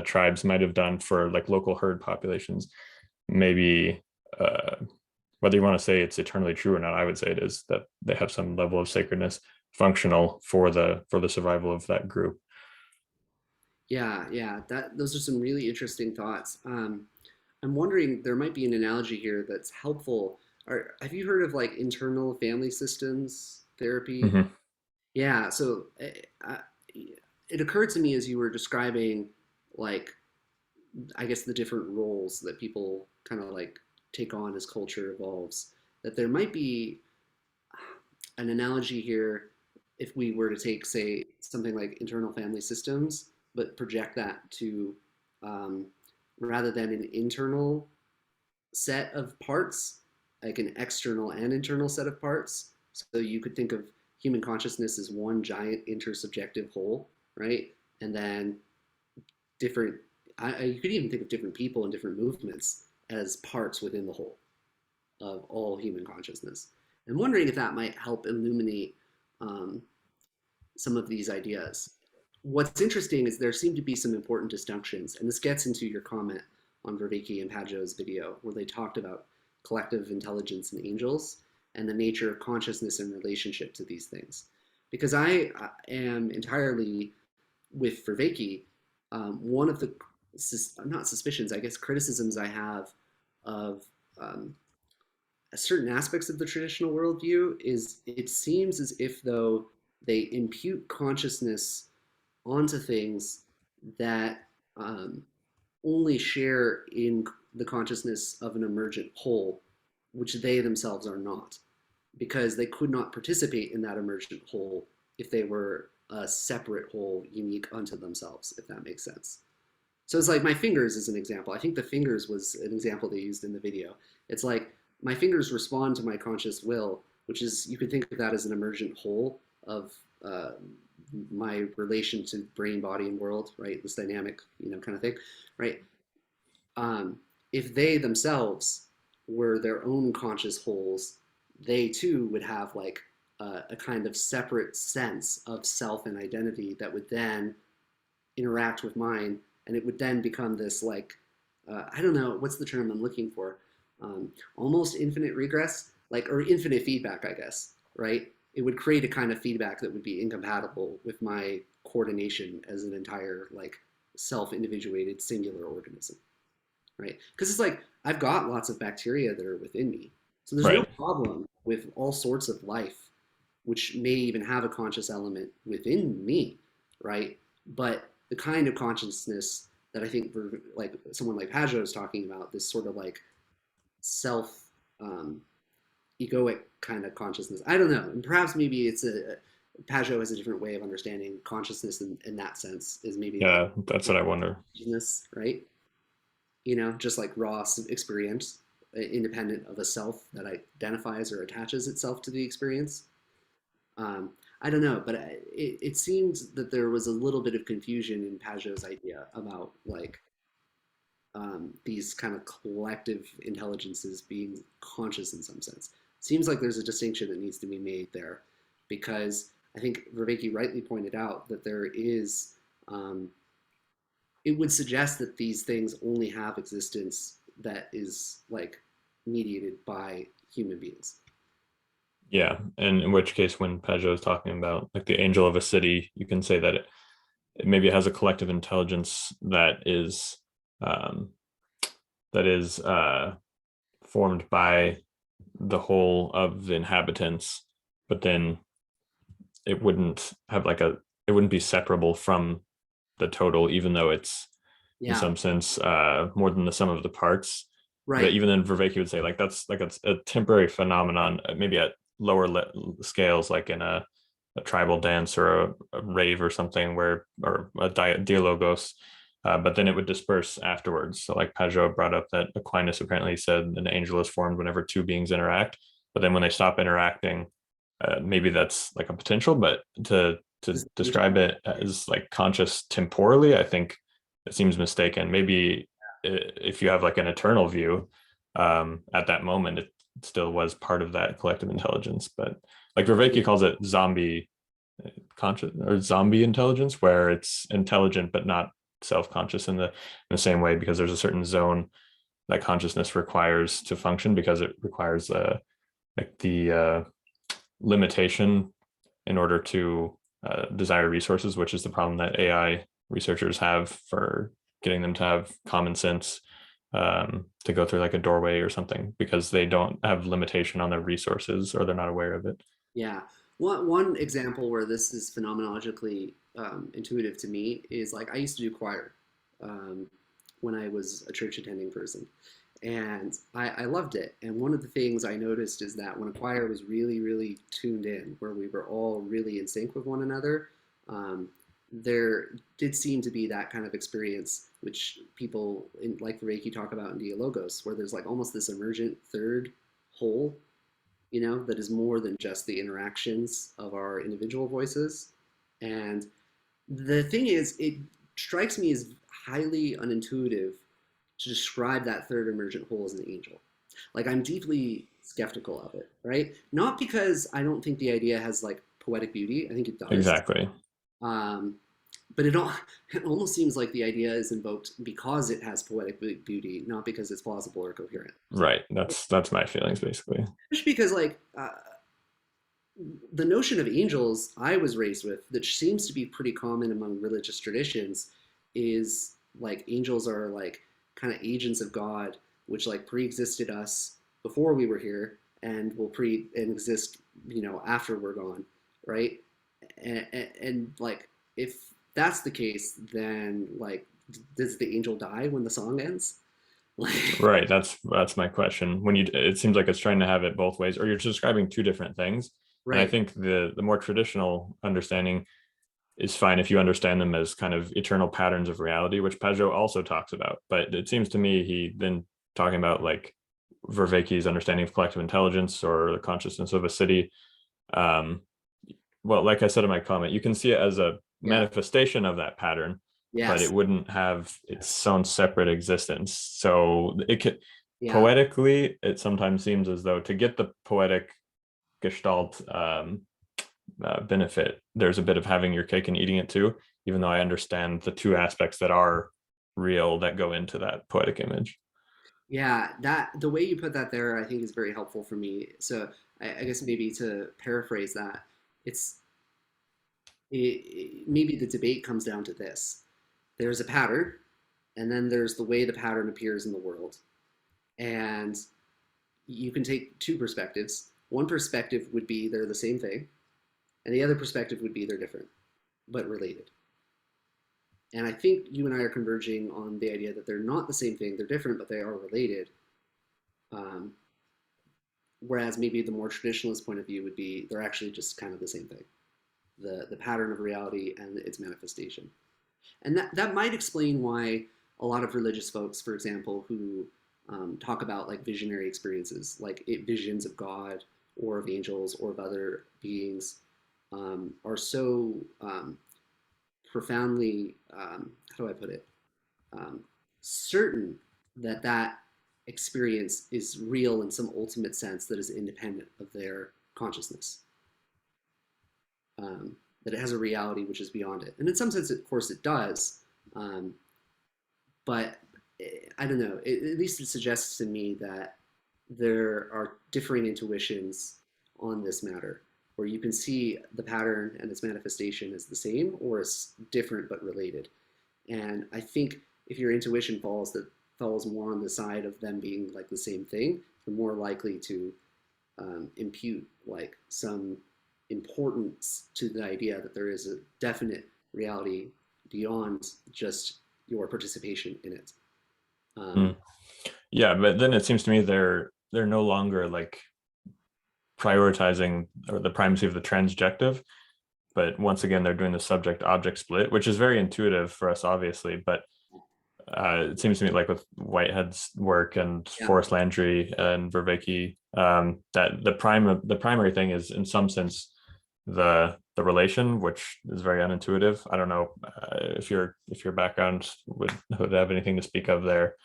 [SPEAKER 2] tribes might have done for like local herd populations, maybe whether you want to say it's eternally true or not, I would say it is, that they have some level of sacredness functional for the survival of that group.
[SPEAKER 1] Yeah, those are some really interesting thoughts. I'm wondering, there might be an analogy here that's helpful. Have you heard of like internal family systems therapy?
[SPEAKER 2] Mm-hmm.
[SPEAKER 1] Yeah, so it occurred to me as you were describing, like, I guess the different roles that people kind of like take on as culture evolves, that there might be an analogy here if we were to take, say, something like internal family systems, but project that to um, rather than an internal set of parts, like an external and internal set of parts. So you could think of human consciousness as one giant intersubjective whole, right? And then different, you could even think of different people and different movements as parts within the whole of all human consciousness. I'm wondering if that might help illuminate um, some of these ideas. What's interesting is there seem to be some important distinctions, and this gets into your comment on Vervaeke and Pageau's video, where they talked about collective intelligence and angels and the nature of consciousness in relationship to these things. Because I am entirely with Vervaeke. One of the, not suspicions, I guess, criticisms I have of um, certain aspects of the traditional worldview is it seems as if though they impute consciousness onto things that only share in the consciousness of an emergent whole, which they themselves are not, because they could not participate in that emergent whole if they were a separate whole unique unto themselves, if that makes sense. So it's like my fingers is an example. I think the fingers was an example they used in the video. It's like my fingers respond to my conscious will, which is, you could think of that as an emergent whole of my relation to brain, body, and world, right? This dynamic, kind of thing, right? Um, if they themselves were their own conscious wholes, they too would have like a kind of separate sense of self and identity that would then interact with mine, and it would then become this like I don't know what's the term I'm looking for, almost infinite regress, like, or infinite feedback, I guess, right? It would create a kind of feedback that would be incompatible with my coordination as an entire like self-individuated singular organism, right? Because it's like I've got lots of bacteria that are within me, so there's no
[SPEAKER 2] Right.
[SPEAKER 1] problem with all sorts of life, which may even have a conscious element within me, right? But the kind of consciousness that I think for like someone like Pageau is talking about, this sort of like self egoic kind of consciousness. I don't know, and perhaps maybe it's a Pageau has a different way of understanding consciousness in that sense. Is maybe like
[SPEAKER 2] Yeah, that's what I wonder.
[SPEAKER 1] consciousness, right? Just like raw experience, independent of a self that identifies or attaches itself to the experience. Um, I don't know, but it seems that there was a little bit of confusion in Pageau's idea about like these kind of collective intelligences being conscious in some sense. Seems like there's a distinction that needs to be made there, because I think Vervaeke rightly pointed out that there is, it would suggest that these things only have existence that is like mediated by human beings.
[SPEAKER 2] Yeah, and in which case, when Pageau is talking about like the angel of a city, you can say that it maybe has a collective intelligence um, that is formed by the whole of the inhabitants, but then it wouldn't have like it wouldn't be separable from the total, even though it's in
[SPEAKER 1] Yeah,
[SPEAKER 2] some sense more than the sum of the parts. But
[SPEAKER 1] Right.
[SPEAKER 2] even then, Vervaeke would say like that's like a temporary phenomenon, maybe at lower scales, like in a tribal dance or a rave or something, where or a dialogos. But then it would disperse afterwards. So, like Pageau brought up that Aquinas apparently said an angel is formed whenever two beings interact, but then when they stop interacting, maybe that's like a potential. But to
[SPEAKER 1] This
[SPEAKER 2] describe it as like conscious temporally, I think it seems mistaken. Maybe if you have like an eternal view, at that moment, it still was part of that collective intelligence. But like Vervaeke calls it zombie conscious or zombie intelligence, where it's intelligent but not self-conscious in the same way, because there's a certain zone that consciousness requires to function, because it requires like the limitation in order to desire resources, which is the problem that AI researchers have for getting them to have common sense, to go through like a doorway or something, because they don't have limitation on their resources or they're not aware of it.
[SPEAKER 1] Yeah. One example where this is phenomenologically intuitive to me is like I used to do choir um, when I was a church attending person. And I loved it. And one of the things I noticed is that when a choir was really, really tuned in, where we were all really in sync with one another, um, there did seem to be that kind of experience, which people in, like the Reiki talk about in Dialogos, where there's like almost this emergent third whole, that is more than just the interactions of our individual voices. And the thing is, it strikes me as highly unintuitive to describe that third emergent whole as an angel. Like, I'm deeply skeptical of it, right? Not because I don't think the idea has like poetic beauty, I think it does.
[SPEAKER 2] Exactly.
[SPEAKER 1] Um, but it almost seems like the idea is invoked because it has poetic beauty, not because it's plausible or coherent.
[SPEAKER 2] Right. That's my feelings basically.
[SPEAKER 1] Just because, like, the notion of angels I was raised with, that seems to be pretty common among religious traditions, is like angels are like kind of agents of God, which like pre-existed us before we were here and will exist, after we're gone, right? And like if that's the case, then like does the angel die when the song ends? Like,
[SPEAKER 2] Right. That's my question. When you it seems like it's trying to have it both ways, or you're describing two different things. And I
[SPEAKER 1] right,
[SPEAKER 2] think the more traditional understanding is fine if you understand them as kind of eternal patterns of reality, which Pageau also talks about. But it seems to me he then talking about like Vervaeke's understanding of collective intelligence or the consciousness of a city. Um, well, like I said in my comment, you can see it as a
[SPEAKER 1] yeah,
[SPEAKER 2] manifestation of that pattern, but it
[SPEAKER 1] yes,
[SPEAKER 2] wouldn't have its own separate existence. So it could
[SPEAKER 1] yeah.
[SPEAKER 2] poetically, it sometimes seems as though to get the poetic gestalt benefit, there's a bit of having your cake and eating it too, even though I understand the two aspects that are real that go into that poetic image.
[SPEAKER 1] Yeah, that the way you put that there, I think is very helpful for me. So I guess maybe to paraphrase that, it's maybe the debate comes down to this: there's a pattern, and then there's the way the pattern appears in the world, and you can take two perspectives. One perspective would be they're the same thing, and the other perspective would be they're different but related. And I think you and I are converging on the idea that they're not the same thing; they're different, but they are related. Um, Whereas maybe the more traditionalist point of view would be they're actually just kind of the same thing, the pattern of reality and its manifestation. And that might explain why a lot of religious folks, for example, who talk about like visionary experiences, like visions of God or of angels or of other beings, are so profoundly, how do I put it, um, certain that that experience is real in some ultimate sense that is independent of their consciousness, that it has a reality which is beyond it. And in some sense, of course, it does. Um, but I don't know. At least it suggests to me that there are differing intuitions on this matter, where you can see the pattern and its manifestation as the same or as different but related. And I think if your intuition falls more on the side of them being like the same thing, you're more likely to impute like some importance to the idea that there is a definite reality beyond just your participation in it.
[SPEAKER 2] Hmm.
[SPEAKER 1] Um,
[SPEAKER 2] Yeah, but then it seems to me they're no longer like prioritizing or the primacy of the transjective, but once again they're doing the subject object split, which is very intuitive for us obviously, but it seems to me like with Whitehead's work and
[SPEAKER 1] Yeah.
[SPEAKER 2] Forrest Landry and Vervaeke, that the primary thing is in some sense the relation, which is very unintuitive. I don't know if your background would have anything to speak of there.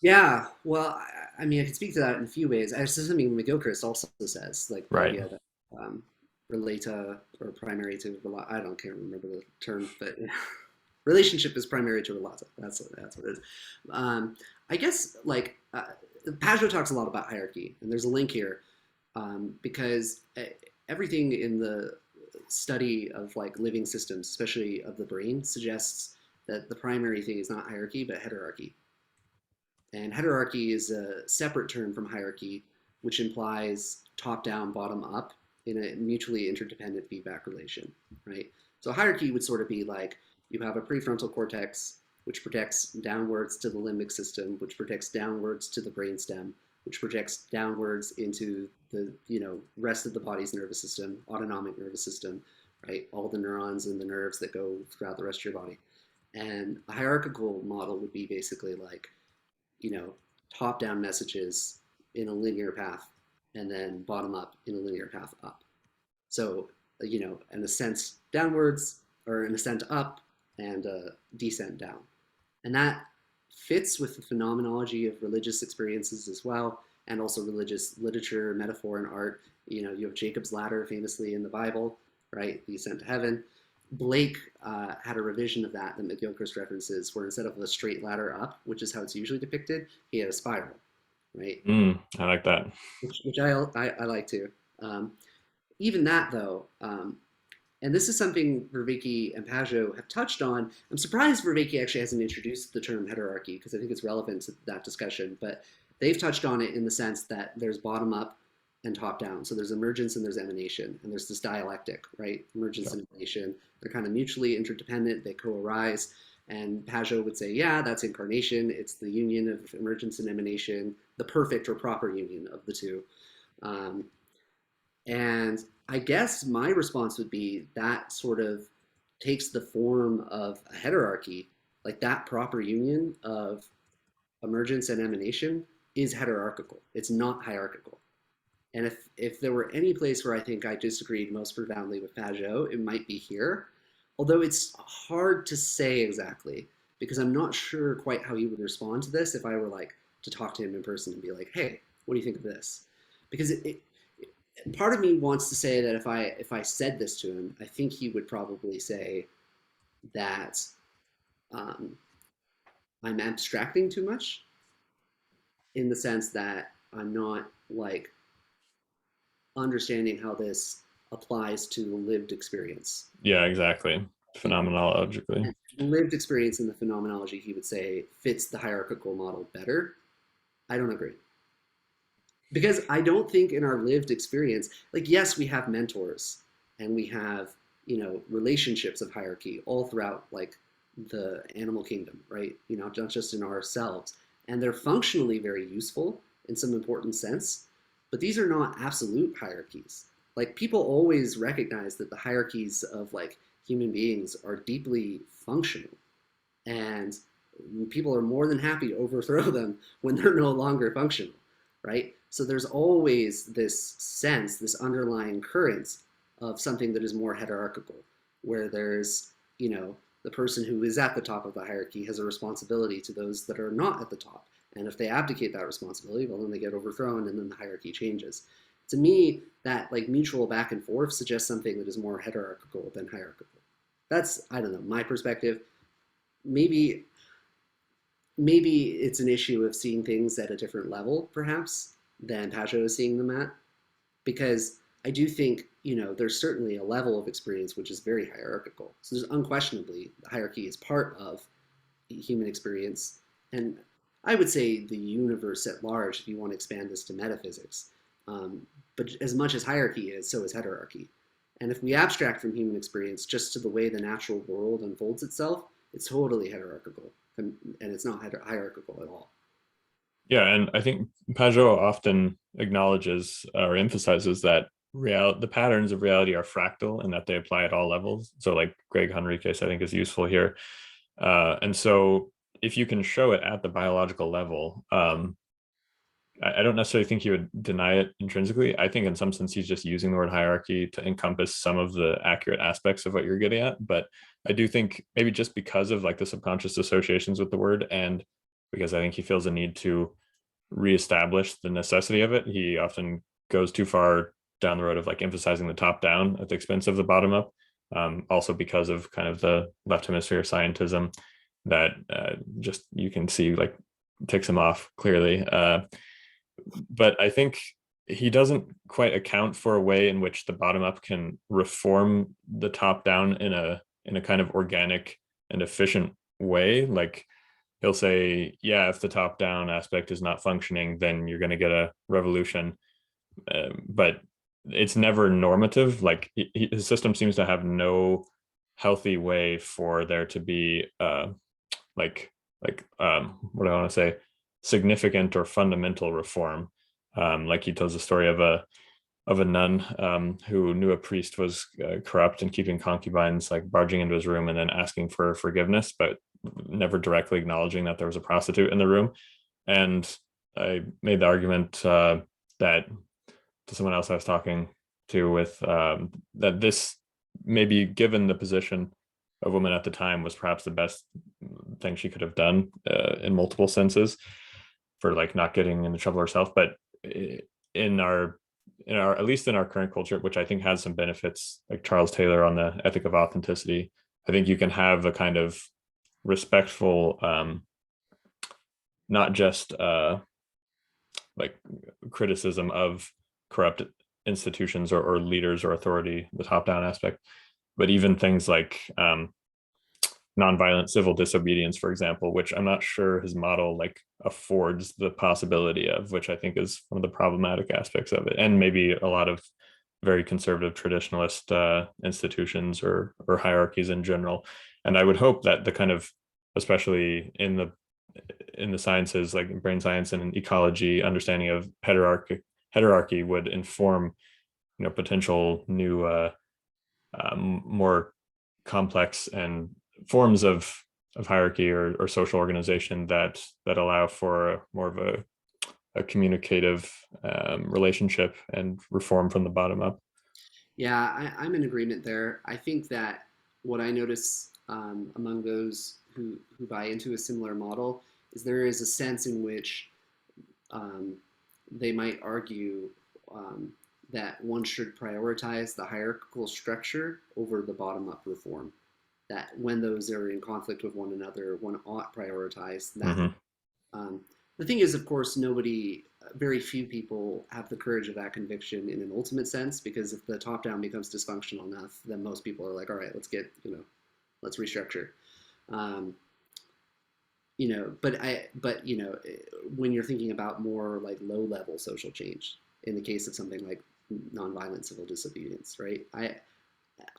[SPEAKER 1] Yeah, well, I mean, I can speak to that in a few ways. This is something McGilchrist also says, like the
[SPEAKER 2] Right.
[SPEAKER 1] idea that relata or primary to I don't can't remember the term, but relationship is primary to relata. That's what it is. I guess like Pageau talks a lot about hierarchy, and there's a link here because everything in the study of like living systems, especially of the brain, suggests that the primary thing is not hierarchy but heterarchy. And heterarchy is a separate term from hierarchy, which implies top down, bottom up in a mutually interdependent feedback relation, right? So hierarchy would sort of be like you have a prefrontal cortex, which projects downwards to the limbic system, which projects downwards to the brainstem, which projects downwards into the rest of the body's nervous system, autonomic nervous system, right? All the neurons and the nerves that go throughout the rest of your body. And a hierarchical model would be basically like you know, top down messages in a linear path and then bottom up in a linear path up. So, an ascent downwards or an ascent up and a descent down. And that fits with the phenomenology of religious experiences as well, and also religious literature, metaphor, and art. You have Jacob's ladder famously in the Bible, right? The ascent to heaven. Blake had a revision of that McGilchrist references, where instead of a straight ladder up, which is how it's usually depicted, he had a spiral, right?
[SPEAKER 2] I like that.
[SPEAKER 1] Which I like too. Um, Even that though, and this is something Vervaeke and Pageau have touched on. I'm surprised Vervaeke actually hasn't introduced the term heterarchy because I think it's relevant to that discussion. But they've touched on it in the sense that there's bottom up and top down. So there's emergence and there's emanation, and there's this dialectic, right? Emergence and emanation. They're kind of mutually interdependent. They co-arise. And Pageau would say, yeah, that's incarnation. It's the union of emergence and emanation, the perfect or proper union of the two. Um, and I guess my response would be that sort of takes the form of a heterarchy, like that proper union of emergence and emanation is heterarchical. It's not hierarchical. And if there were any place where I think I disagreed most profoundly with Pageau, it might be here. Although it's hard to say exactly because I'm not sure quite how he would respond to this if I were like to talk to him in person and be like, "Hey, what do you think of this?" Because part of me wants to say that if I said this to him, I think he would probably say that um, I'm abstracting too much in the sense that I'm not like understanding how this applies to lived experience.
[SPEAKER 2] Yeah, exactly. Phenomenologically.
[SPEAKER 1] And lived experience in the phenomenology, he would say, fits the hierarchical model better. I don't agree. Because I don't think in our lived experience, like, yes, we have mentors and we have, relationships of hierarchy all throughout, like, the animal kingdom, right? Not just in ourselves. And they're functionally very useful in some important sense, but these are not absolute hierarchies. Like, people always recognize that the hierarchies of, like, human beings are deeply functional. And people are more than happy to overthrow them when they're no longer functional, right? So there's always this sense, this underlying current of something that is more hierarchical, where there's, the person who is at the top of the hierarchy has a responsibility to those that are not at the top. And if they abdicate that responsibility, well, then they get overthrown and then the hierarchy changes. To me, that like mutual back and forth suggests something that is more hierarchical than hierarchical. That's, I don't know, my perspective. Maybe it's an issue of seeing things at a different level, perhaps, than Pageau is seeing them at. Because I do think, there's certainly a level of experience which is very hierarchical. So there's unquestionably, the hierarchy is part of human experience. And I would say the universe at large, if you want to expand this to metaphysics. But as much as hierarchy is, so is heterarchy. And if we abstract from human experience just to the way the natural world unfolds itself, it's totally hierarchical, and it's not hierarchical at all.
[SPEAKER 2] Yeah, and I think Pageau often acknowledges or emphasizes that the patterns of reality are fractal and that they apply at all levels. So, like Greg Henriquez, I think is useful here. And so, if you can show it at the biological level, I don't necessarily think he would deny it intrinsically. I think in some sense he's just using the word hierarchy to encompass some of the accurate aspects of what you're getting at. But I do think maybe just because of like the subconscious associations with the word, and because I think he feels a need to reestablish the necessity of it, he often goes too far down the road of like emphasizing the top down at the expense of the bottom up. Also because of kind of the left hemisphere scientism that just you can see like ticks him off clearly. But I think he doesn't quite account for a way in which the bottom up can reform the top down in a kind of organic and efficient way. Like he'll say, yeah, if the top down aspect is not functioning, then you're going to get a revolution. But it's never normative. Like his system seems to have no healthy way for there to be like what do I want to say, significant or fundamental reform. Like he tells the story of a nun who knew a priest was corrupt and keeping concubines, like barging into his room and then asking for forgiveness, but never directly acknowledging that there was a prostitute in the room. And I made the argument that to someone else I was talking to with that this maybe given the position of women at the time was perhaps the best thing she could have done in multiple senses for like not getting into trouble herself. But in our at least in our current culture, which I think has some benefits, like Charles Taylor on the ethic of authenticity, I think you can have a kind of respectful not just like criticism of corrupt institutions or leaders or authority, the top down aspect, but even things like nonviolent civil disobedience, for example, which I'm not sure his model like affords the possibility of, which I think is one of the problematic aspects of it, and maybe a lot of very conservative traditionalist institutions or hierarchies in general. And I would hope that the kind of, especially in the sciences like brain science and ecology, understanding of hierarchy would inform potential new more complex and forms of hierarchy or social organization that allow for more of a communicative relationship and reform from the bottom up.
[SPEAKER 1] Yeah, I'm in agreement there. I think that what I notice among those who buy into a similar model is there is a sense in which um, they might argue um, that one should prioritize the hierarchical structure over the bottom up reform. That when those are in conflict with one another, one ought prioritize that.
[SPEAKER 2] Mm-hmm.
[SPEAKER 1] Um, the thing is, of course, very few people have the courage of that conviction in an ultimate sense, because if the top down becomes dysfunctional enough, then most people are like, all right, let's restructure. Um, but when you're thinking about more like low level social change, in the case of something like nonviolent civil disobedience, right?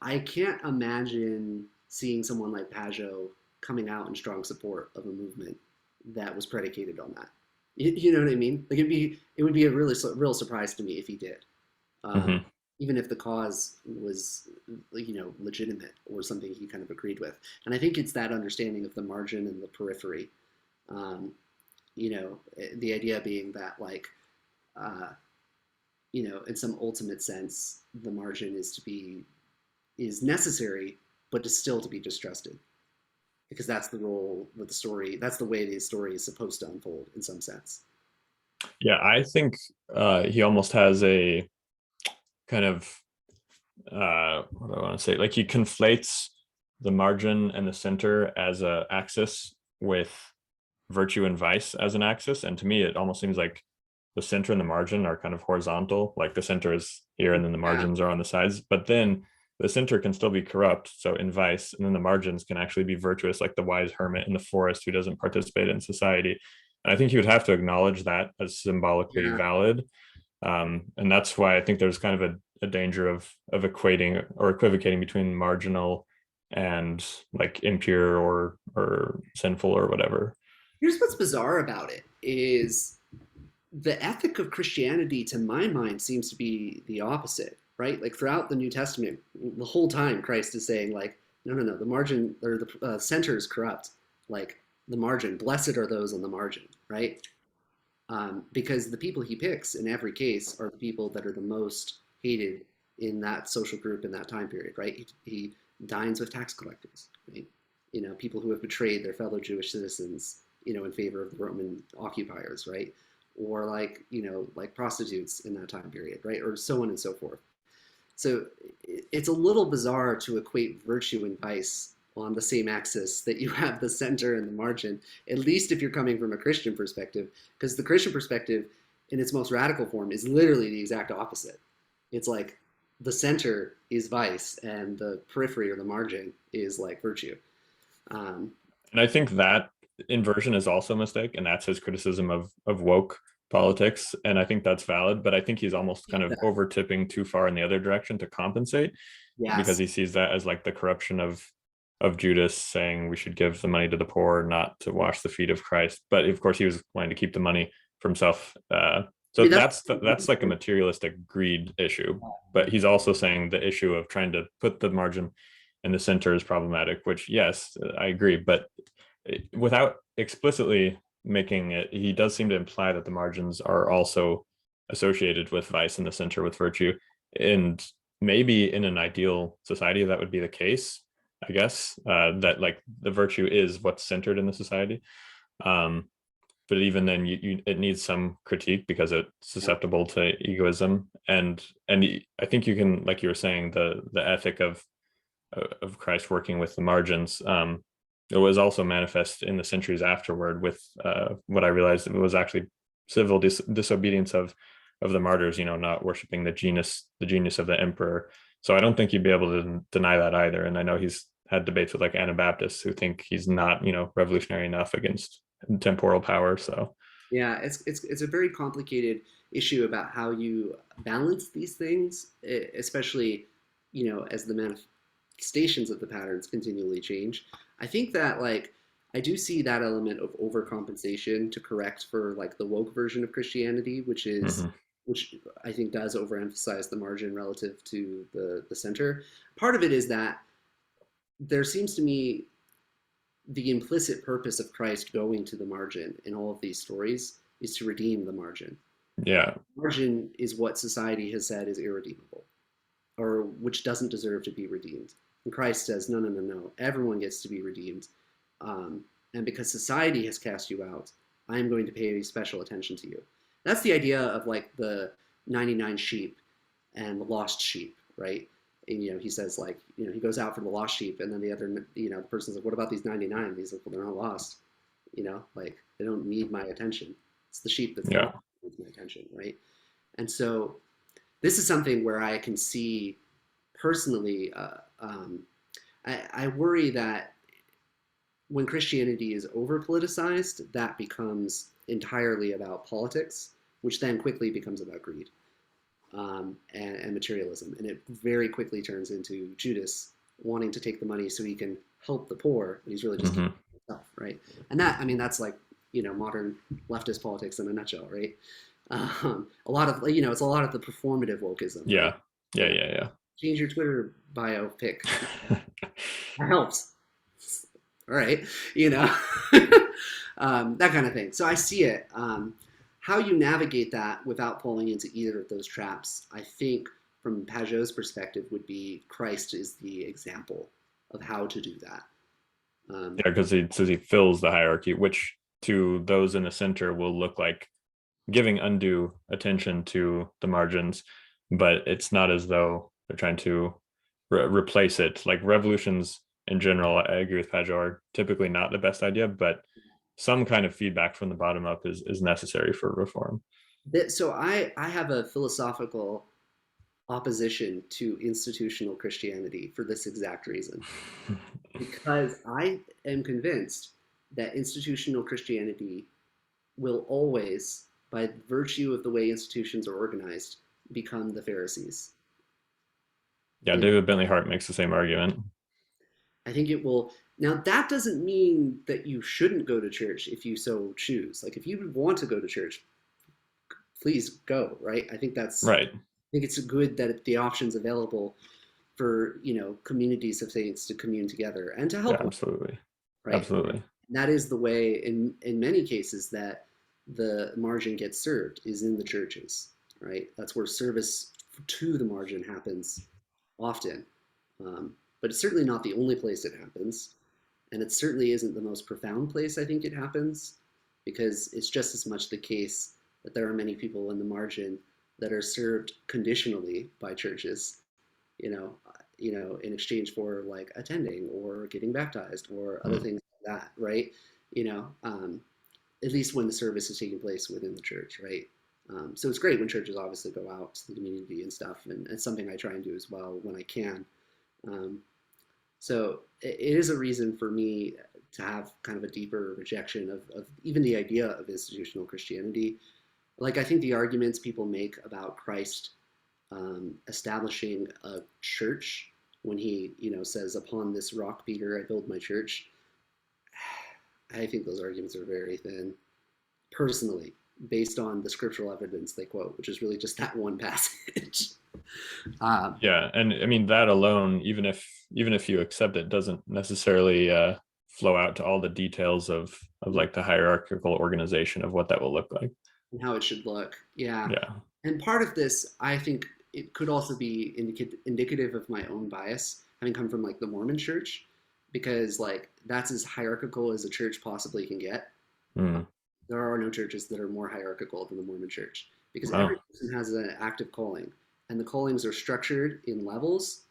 [SPEAKER 1] I can't imagine seeing someone like Pageau coming out in strong support of a movement that was predicated on that. You know what I mean? Like it would be a real surprise to me if he did, um,
[SPEAKER 2] Mm-hmm.
[SPEAKER 1] even if the cause was legitimate or something he kind of agreed with. And I think it's that understanding of the margin and the periphery. Um, the idea being that like uh, in some ultimate sense, the margin is necessary, but is still to be distrusted, because that's the role that that's the way the story is supposed to unfold in some sense.
[SPEAKER 2] Yeah, I think he almost has a kind of what do I want to say? Like he conflates the margin and the center as a axis with virtue and vice as an axis. And to me, it almost seems like the center and the margin are kind of horizontal. Like the center is here and then the
[SPEAKER 1] Yeah,
[SPEAKER 2] margins are on the sides. But then the center can still be corrupt, so in vice, and then the margins can actually be virtuous, like the wise hermit in the forest who doesn't participate in society. And I think he would have to acknowledge that as symbolically
[SPEAKER 1] yeah.
[SPEAKER 2] valid. And that's why I think there's kind of a danger of equating or equivocating between marginal and like impure or sinful or whatever.
[SPEAKER 1] Here's what's bizarre about it is the ethic of Christianity, to my mind, seems to be the opposite, right? Like throughout the New Testament, the whole time Christ is saying, like, no, no, no, the margin or the center is corrupt. Like the margin, blessed are those on the margin, right? Because the people he picks in every case are the people that are the most hated in that social group in that time period, right? He dines with tax collectors, right? You know, people who have betrayed their fellow Jewish citizens, you know, in favor of the Roman occupiers, right? Or like, you know, like prostitutes in that time period, right? Or so on and so forth. So it's a little bizarre to equate virtue and vice on the same axis that you have the center and the margin, at least if you're coming from a Christian perspective, because the Christian perspective in its most radical form is literally the exact opposite. It's like the center is vice and the periphery or the margin is like virtue. Um,
[SPEAKER 2] And I think that inversion is also a mistake, and that's his criticism of woke politics. And I think that's valid, but I think he's almost kind of over tipping too far in the other direction to compensate, because
[SPEAKER 1] yes.
[SPEAKER 2] he sees that as like the corruption of Judas saying we should give the money to the poor, not to wash the feet of Christ. But of course, he was wanting to keep the money for himself.
[SPEAKER 1] I
[SPEAKER 2] So
[SPEAKER 1] mean,
[SPEAKER 2] that's like a materialistic greed issue. But he's also saying the issue of trying to put the margin in the center is problematic. Which, yes, I agree, but without explicitly making it, he does seem to imply that the margins are also associated with vice and the center with virtue. And maybe in an ideal society that would be the case, I guess, that like the virtue is what's centered in the society. Um, but even then, it needs some critique because it's
[SPEAKER 1] yeah.
[SPEAKER 2] susceptible to egoism. And I think you can, like you were saying, the ethic of Christ working with the margins. It was also manifest in the centuries afterward with what I realized it was actually civil disobedience of the martyrs. You know, not worshiping the genius of the emperor. So I don't think you'd be able to deny that either. And I know he's had debates with like Anabaptists who think he's not, you know, revolutionary enough against temporal power. So
[SPEAKER 1] Yeah, it's a very complicated issue about how you balance these things, especially, you know, as the manifestations of the patterns continually change. I think that like I do see that element of overcompensation to correct for like the woke version of Christianity,
[SPEAKER 2] mhm.
[SPEAKER 1] which I think does overemphasize the margin relative to the center. Part of it is that there seems to me the implicit purpose of Christ going to the margin in all of these stories is to redeem the margin.
[SPEAKER 2] Yeah,
[SPEAKER 1] Margin is what society has said is irredeemable or which doesn't deserve to be redeemed. And Christ says, no, no, no, no. Everyone gets to be redeemed. And because society has cast you out, I am going to pay special attention to you. That's the idea of like the 99 sheep and the lost sheep, right? And, you know, he says like, you know, he goes out for the lost sheep, and then the other, you know, the person's like, what about these 99? And he's like, well, they're not lost. You know, like they don't need my attention. It's the sheep that's
[SPEAKER 2] yeah.
[SPEAKER 1] lost that needs my attention, right? And so this is something where I can see personally. I worry that when Christianity is over politicized, that becomes entirely about politics, which then quickly becomes about greed and materialism. And it very quickly turns into Judas wanting to take the money so he can help the poor, but he's really just keeping
[SPEAKER 2] Hmm.
[SPEAKER 1] it himself, right? And that, I mean, that's like, you know, modern leftist politics in a nutshell, right? A lot of, you know, it's a lot of the performative wokeism, right?
[SPEAKER 2] Yeah, yeah,
[SPEAKER 1] You know,
[SPEAKER 2] yeah,
[SPEAKER 1] change your Twitter bio pic.
[SPEAKER 2] yeah.
[SPEAKER 1] That helps. All right, you know, that kind of thing. So I see it. How you navigate that without falling into either of those traps, I think, from Pageau's perspective, would be Christ is the example of how to do that.
[SPEAKER 2] Yeah, because he says he fills the hierarchy, which to those in the center will look like giving undue attention to the margins, but it's not as though they're trying to replace it. Like revolutions in general, I agree with Pageau, are typically not the best idea, but some kind of feedback from the bottom up is necessary for reform.
[SPEAKER 1] So I have a philosophical opposition to institutional Christianity for this exact reason, because I am convinced that institutional Christianity will always, by virtue of the way institutions are organized, become the Pharisees.
[SPEAKER 2] Yeah,
[SPEAKER 1] You know,
[SPEAKER 2] David Bentley Hart makes the same argument.
[SPEAKER 1] I think it will. Now, that doesn't mean that you shouldn't go to church if you so choose. Like, if you want to go to church, please go, right?
[SPEAKER 2] Right.
[SPEAKER 1] I think it's good that the options available for communities of saints to commune together and to
[SPEAKER 2] Yeah,
[SPEAKER 1] help one,
[SPEAKER 2] absolutely.
[SPEAKER 1] right?
[SPEAKER 2] Absolutely.
[SPEAKER 1] And that is the way in many cases that the margin gets served is in the churches, right? That's where service to the margin happens often. But it's certainly not the only place it happens. And it certainly isn't the most profound place I think it happens, because it's just as much the case that there are many people in the margin that are served conditionally by churches, you know, in exchange for like attending or getting baptized or other
[SPEAKER 2] Mm.
[SPEAKER 1] things like that, right? You know, at least when the service is taking place within the church, right? So it's great when churches obviously go out to the community and stuff, and it's something I try and do as well when I can. Um, so it is a reason for me to have kind of a deeper rejection of even the idea of institutional Christianity. Like I think the arguments people make about Christ establishing a church when he, says, "Upon this rock, Peter, I build my church." I think those arguments are very thin, personally, based on the scriptural evidence they quote, which is really just that one passage. um,
[SPEAKER 2] Yeah, and I mean that alone, even if you accept it, doesn't necessarily flow out to all the details of like the hierarchical organization of what that will look like.
[SPEAKER 1] and how it should look. Yeah.
[SPEAKER 2] Yeah.
[SPEAKER 1] And part of this, I think it could also be indicative of my own bias, having come from like the Mormon church, because like that's as hierarchical as a church possibly can get.
[SPEAKER 2] Mm.
[SPEAKER 1] There are no churches that are more hierarchical than the Mormon church, because every
[SPEAKER 2] Wow.
[SPEAKER 1] person has an active calling, and the callings are structured in levels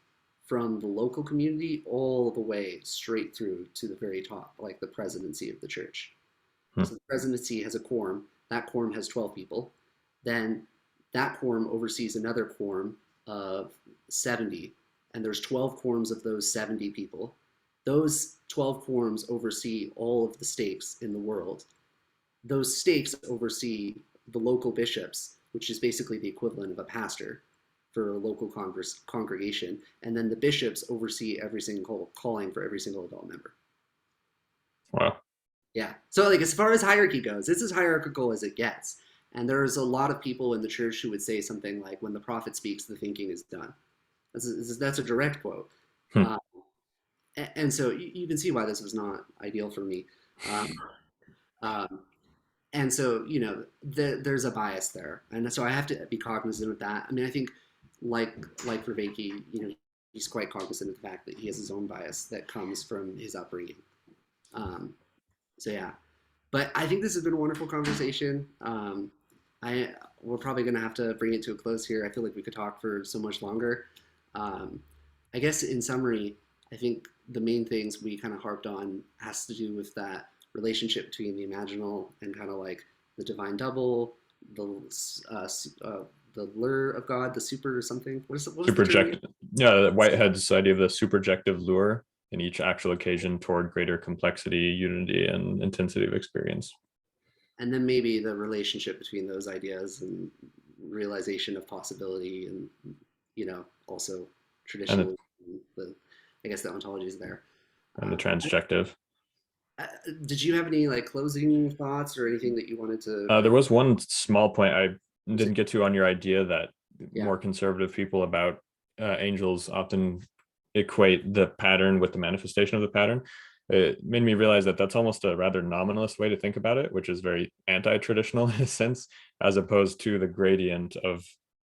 [SPEAKER 1] from the local community all the way straight through to the very top, like the presidency of the church.
[SPEAKER 2] Hmm.
[SPEAKER 1] So the presidency has a quorum. That quorum has 12 people. Then that quorum oversees another quorum of 70, and there's 12 quorums of those 70 people. Those 12 quorums oversee all of the stakes in the world. Those stakes oversee the local bishops, which is basically the equivalent of a pastor for a local congregation. And then the bishops oversee every single calling for every single adult member.
[SPEAKER 2] Wow.
[SPEAKER 1] Yeah. So like as far as hierarchy goes, it's as hierarchical as it gets. And there's a lot of people in the church who would say something like, "When the prophet speaks, the thinking is done." That's a direct quote.
[SPEAKER 2] Hmm.
[SPEAKER 1] Uh, and so you can see why this was not ideal for me. Um, um, and so there's a bias there, and so I have to be cognizant of that. I mean, I think like Vervaeke, he's quite cognizant of the fact that he has his own bias that comes from his upbringing. Um, so yeah, but I think this has been a wonderful conversation. I We're probably going to have to bring it to a close here. I feel like we could talk for so much longer. Um, I guess in summary, I think the main things we kind of harped on has to do with that relationship between the imaginal and kind of like the divine double, the uh, the lure of God, the super or something. What is the term again?
[SPEAKER 2] Superjective. Yeah, Whitehead's idea of the superjective lure in each actual occasion toward greater complexity, unity, and intensity of experience.
[SPEAKER 1] And then maybe the relationship between those ideas and realization of possibility, and also
[SPEAKER 2] And the
[SPEAKER 1] traditional, the I guess the ontology is there.
[SPEAKER 2] and the
[SPEAKER 1] uh,
[SPEAKER 2] transjective.
[SPEAKER 1] did you have any like closing thoughts or anything that you wanted to
[SPEAKER 2] There was one small point I
[SPEAKER 1] say?
[SPEAKER 2] didn't get to on your idea that
[SPEAKER 1] Yeah.
[SPEAKER 2] more conservative people about angels often equate the pattern with the manifestation of the pattern. It made me realize that that's almost a rather nominalist way to think about it, which is very anti-traditional in a sense, as opposed to the gradient of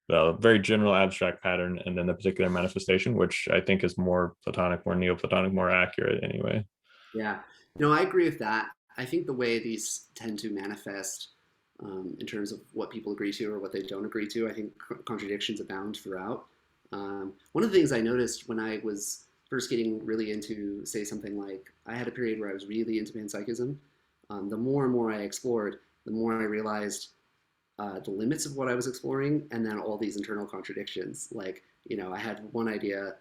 [SPEAKER 2] the very general abstract pattern and then the particular manifestation, which I think is more Platonic, more Neoplatonic, more accurate anyway.
[SPEAKER 1] Yeah, no, I agree with that. I think the way these tend to manifest, in terms of what people agree to or what they don't agree to, I think contradictions abound throughout. One of the things I noticed when I was first getting really into, say, something like, I had a period where I was really into panpsychism. The more and more I explored, the more I realized the limits of what I was exploring, and then all these internal contradictions. Like, I had one idea,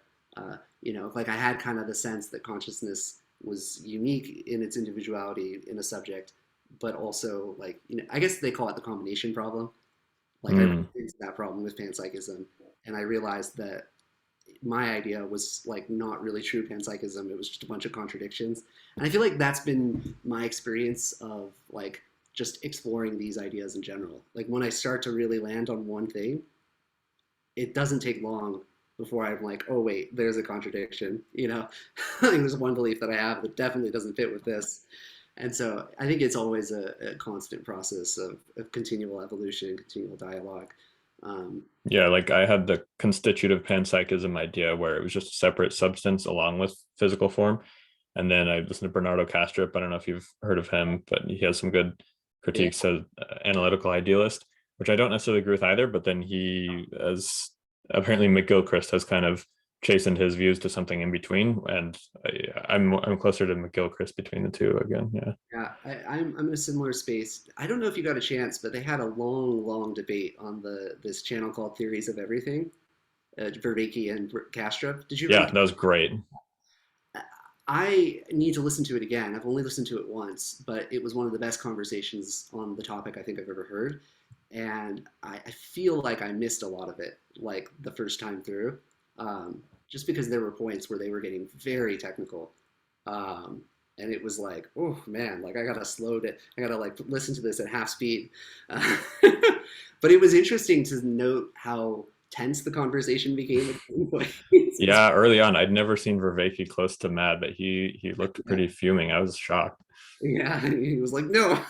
[SPEAKER 1] like I had kind of the sense that consciousness was unique in its individuality in a subject, but also like, I guess they call it the combination problem. Like I ran
[SPEAKER 2] Mm.
[SPEAKER 1] into that problem with panpsychism, and I realized that my idea was like not really true panpsychism. It was just a bunch of contradictions, and I feel like that's been my experience of like just exploring these ideas in general. Like when I start to really land on one thing, it doesn't take long before I'm like, oh wait, there's a contradiction. There's one belief that I have that definitely doesn't fit with this. And so I think it's always a constant process of continual evolution, continual dialogue. Um,
[SPEAKER 2] Yeah, like I had the constitutive panpsychism idea where it was just a separate substance along with physical form. And then I listened to Bernardo Kastrup. I don't know if you've heard of him, but he has some good
[SPEAKER 1] yeah,
[SPEAKER 2] critiques as analytical idealist, which I don't necessarily agree with either. But then he, as apparently McGilchrist, has kind of chastened his views to something in between, and I'm closer to McGilchrist between the two again. Yeah,
[SPEAKER 1] yeah, I'm in a similar space. I don't know if you got a chance, but they had a long, long debate on this channel called Theories of Everything, Vervaeke and Kastrup. Did you ever
[SPEAKER 2] yeah,
[SPEAKER 1] look?
[SPEAKER 2] that was great.
[SPEAKER 1] I need to listen to it again. I've only listened to it once, but it was one of the best conversations on the topic I think I've ever heard. And I feel like I missed a lot of it, like the first time through, just because there were points where they were getting very technical. Um, and it was like, oh man, like I gotta slow it. I gotta like listen to this at half speed. Uh, but it was interesting to note how tense the conversation became at certain points.
[SPEAKER 2] Yeah, early on, I'd never seen Vervaeke close to mad, but he looked pretty fuming. I was shocked.
[SPEAKER 1] Yeah, he was like, no.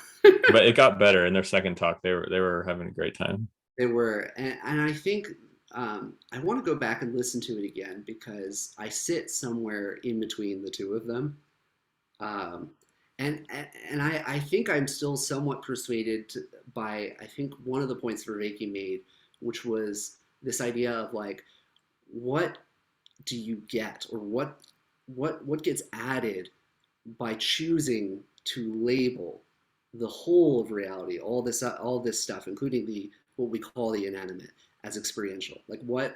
[SPEAKER 2] But it got better in their second talk. They were having a great time.
[SPEAKER 1] They were, and I think I want to go back and listen to it again because I sit somewhere in between the two of them, um, and I think I'm still somewhat persuaded by I think one of the points Vervaeke made, which was this idea of like, what do you get, or what gets added by choosing to label the whole of reality, all this stuff, including the what we call the inanimate, as experiential. Like what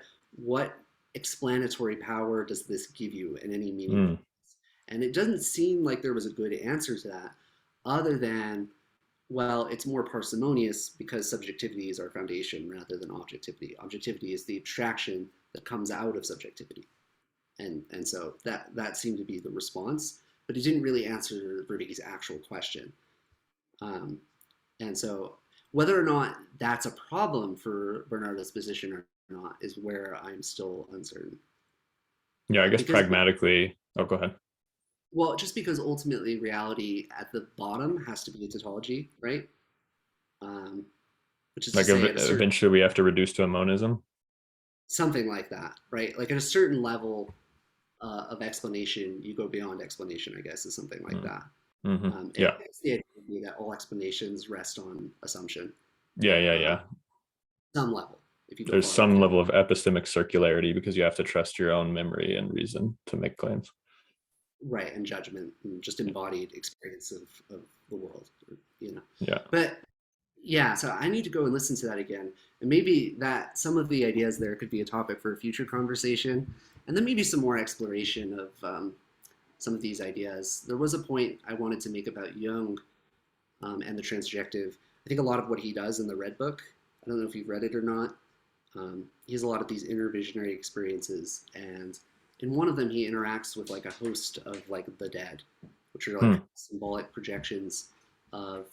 [SPEAKER 1] explanatory power does this give you in any meaningful?
[SPEAKER 2] Mm,
[SPEAKER 1] And it doesn't seem like there was a good answer to that, other than well, it's more parsimonious because subjectivity is our foundation rather than objectivity. Objectivity is the abstraction that comes out of subjectivity, and so that seemed to be the response, but it didn't really answer Vervaeke's actual question. Um, and so whether or not that's a problem for Bernardo's position or not is where I'm still uncertain.
[SPEAKER 2] yeah, I guess
[SPEAKER 1] Because
[SPEAKER 2] pragmatically. Oh, go ahead.
[SPEAKER 1] well, just because ultimately reality at the bottom has to be a tautology, right? Um, which is to
[SPEAKER 2] Like
[SPEAKER 1] say, at a certain
[SPEAKER 2] eventually, we have to reduce to a monism.
[SPEAKER 1] something like that, right? Like at a certain level of explanation, you go beyond explanation. I guess is something like
[SPEAKER 2] Mm,
[SPEAKER 1] that.
[SPEAKER 2] hmm.
[SPEAKER 1] And
[SPEAKER 2] Yeah,
[SPEAKER 1] it's the idea that all explanations rest on assumption,
[SPEAKER 2] yeah, yeah,
[SPEAKER 1] uh,
[SPEAKER 2] yeah.
[SPEAKER 1] some level, if you go
[SPEAKER 2] There's
[SPEAKER 1] far
[SPEAKER 2] some
[SPEAKER 1] enough.
[SPEAKER 2] level of epistemic circularity because you have to trust your own memory and reason to make claims.
[SPEAKER 1] Right, and judgment, and just embodied experience of the world, you know.
[SPEAKER 2] Yeah,
[SPEAKER 1] But yeah, so I need to go and listen to that again, and maybe that some of the ideas there could be a topic for a future conversation, and then maybe some more exploration of some of these ideas. There was a point I wanted to make about Jung and the transjective. I think a lot of what he does in the Red Book. I don't know if you've read it or not. He has a lot of these inner visionary experiences, and in one of them, he interacts with like a host of like the dead, which are like
[SPEAKER 2] hmm.
[SPEAKER 1] symbolic projections of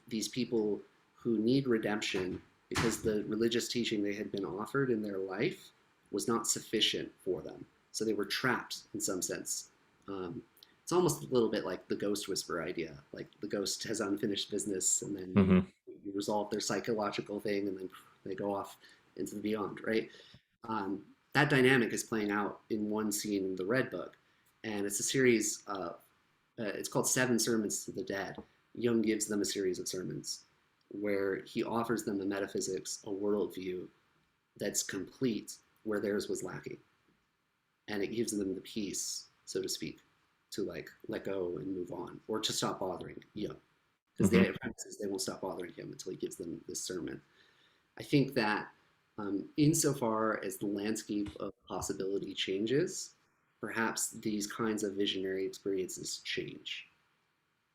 [SPEAKER 1] these people who need redemption because the religious teaching they had been offered in their life was not sufficient for them. So they were trapped in some sense. Um, it's almost a little bit like the ghost whisper idea. Like the ghost has unfinished business, and then
[SPEAKER 2] Hmm.
[SPEAKER 1] you resolve their psychological thing, and then they go off into the beyond, right? Um, that dynamic is playing out in one scene in the Red Book, and it's a series. It's called Seven Sermons to the Dead. Jung gives them a series of sermons where he offers them a metaphysics, a worldview that's complete where theirs was lacking, and it gives them the peace, so to speak, to like let go and move on, or to stop bothering Jung, because
[SPEAKER 2] Hmm.
[SPEAKER 1] the premise is they won't stop bothering him until he gives them this sermon. I think that insofar as the landscape of possibility changes, perhaps these kinds of visionary experiences change.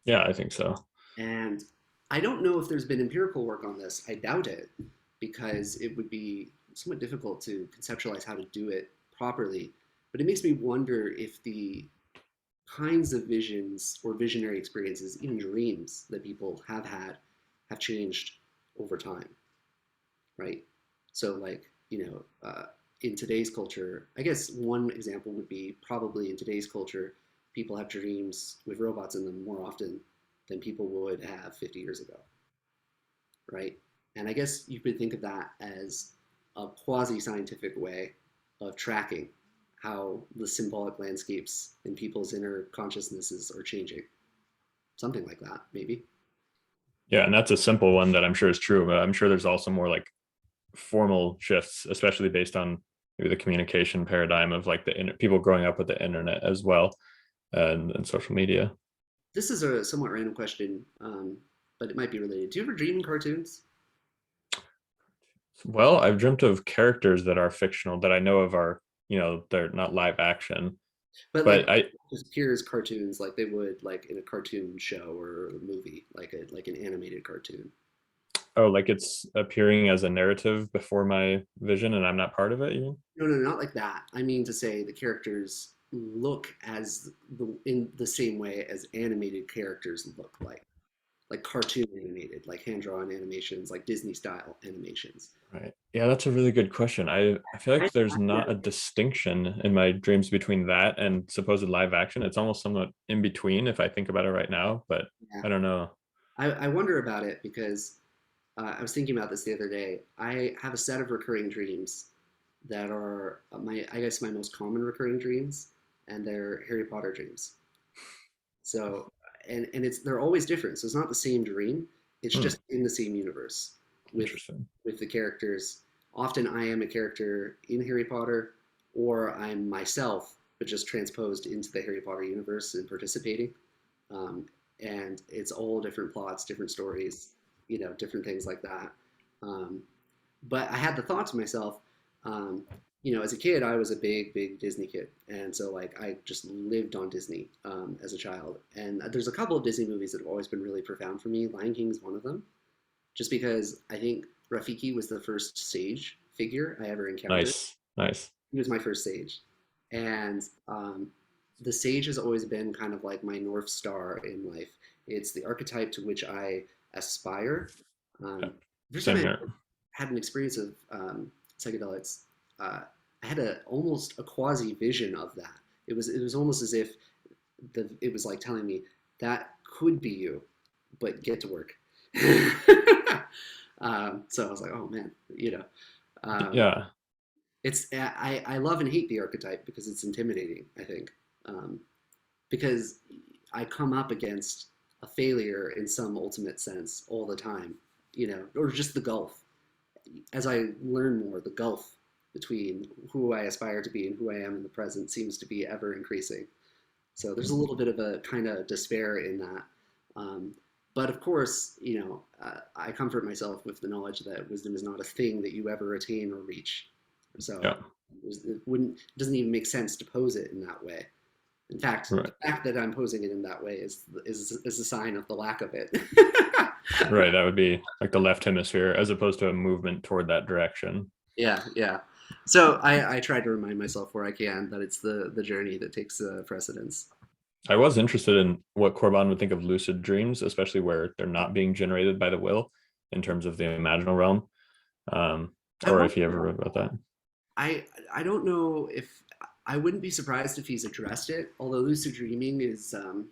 [SPEAKER 2] Yeah, I think so.
[SPEAKER 1] And I don't know if there's been empirical work on this. I doubt it because it would be somewhat difficult to conceptualize how to do it properly. But it makes me wonder if the kinds of visions or visionary experiences, even dreams that people have had, have changed over time, right? So like, in today's culture, I guess one example would be probably in today's culture, people have dreams with robots in them more often than people would have 50 years ago, right? And I guess you could think of that as a quasi-scientific way of tracking how the symbolic landscapes in people's inner consciousnesses are changing. Something like that, maybe.
[SPEAKER 2] Yeah, and that's a simple one that I'm sure is true, but I'm sure there's also more like formal shifts, especially based on maybe the communication paradigm of like people growing up with the internet as well, and social media.
[SPEAKER 1] This is a somewhat random question, but it might be related. Do you ever dream in cartoons?
[SPEAKER 2] Well, I've dreamt of characters that are fictional that I know of are, they're not live action,
[SPEAKER 1] But like
[SPEAKER 2] but I
[SPEAKER 1] just appear as cartoons, like they would like in a cartoon show or a movie, like an animated cartoon.
[SPEAKER 2] oh, like it's appearing as a narrative before my vision and I'm not part of it, you mean?
[SPEAKER 1] No, no, not like that. I mean to say the characters look as the in the same way as animated characters look like cartoon animated, like hand drawn animations, like Disney style animations.
[SPEAKER 2] Right. Yeah, that's a really good question. I feel
[SPEAKER 1] I,
[SPEAKER 2] like there's
[SPEAKER 1] I,
[SPEAKER 2] not a distinction in my dreams between that and supposed live action. It's almost somewhat in between if I think about it right now, but
[SPEAKER 1] yeah,
[SPEAKER 2] I don't know.
[SPEAKER 1] I wonder about it because I was thinking about this the other day. I have a set of recurring dreams that are I guess my most common recurring dreams, and they're Harry Potter dreams. So and it's they're always different. So it's not the same dream. It's
[SPEAKER 2] Hmm,
[SPEAKER 1] just in the same universe with
[SPEAKER 2] interesting.
[SPEAKER 1] with the characters. Often I am a character in Harry Potter, or I'm myself, but just transposed into the Harry Potter universe and participating. Um, and it's all different plots, different stories, different things like that. Um, but I had the thought to myself, um, as a kid, I was a big, big Disney kid, and so like I just lived on Disney as a child. And there's a couple of Disney movies that have always been really profound for me. Lion King is one of them, just because I think Rafiki was the first sage figure I ever encountered.
[SPEAKER 2] Nice. Nice.
[SPEAKER 1] He was my first sage, and the sage has always been kind of like my north star in life. It's the archetype to which I aspire.
[SPEAKER 2] Yeah,
[SPEAKER 1] Um, First time
[SPEAKER 2] same
[SPEAKER 1] I
[SPEAKER 2] here.
[SPEAKER 1] had an experience of psychedelics, I had almost a quasi vision of that. It was almost as if it was like telling me that could be you, but get to work. So I was like, oh man, um,
[SPEAKER 2] Yeah.
[SPEAKER 1] I love and hate the archetype because it's intimidating. I think um, because I come up against a failure in some ultimate sense all the time, or just the gulf. As I learn more, the gulf between who I aspire to be and who I am in the present seems to be ever increasing. So there's a little bit of a kind of despair in that. Um, but of course, I comfort myself with the knowledge that wisdom is not a thing that you ever attain or reach. So
[SPEAKER 2] Yeah.
[SPEAKER 1] it doesn't even make sense to pose it in that way. In fact, the
[SPEAKER 2] Right.
[SPEAKER 1] fact that I'm posing it in that way is a sign of the lack of it.
[SPEAKER 2] Right. That would be like the left hemisphere as opposed to a movement toward that direction.
[SPEAKER 1] Yeah, yeah. So I try to remind myself where I can that it's the journey that takes precedence.
[SPEAKER 2] I was interested in what Corbin would think of lucid dreams, especially where they're not being generated by the will in terms of the imaginal realm. Um,
[SPEAKER 1] I
[SPEAKER 2] or
[SPEAKER 1] wonder
[SPEAKER 2] if he ever
[SPEAKER 1] about
[SPEAKER 2] wrote about that.
[SPEAKER 1] I don't know if I wouldn't be surprised if he's addressed it. Although lucid dreaming is a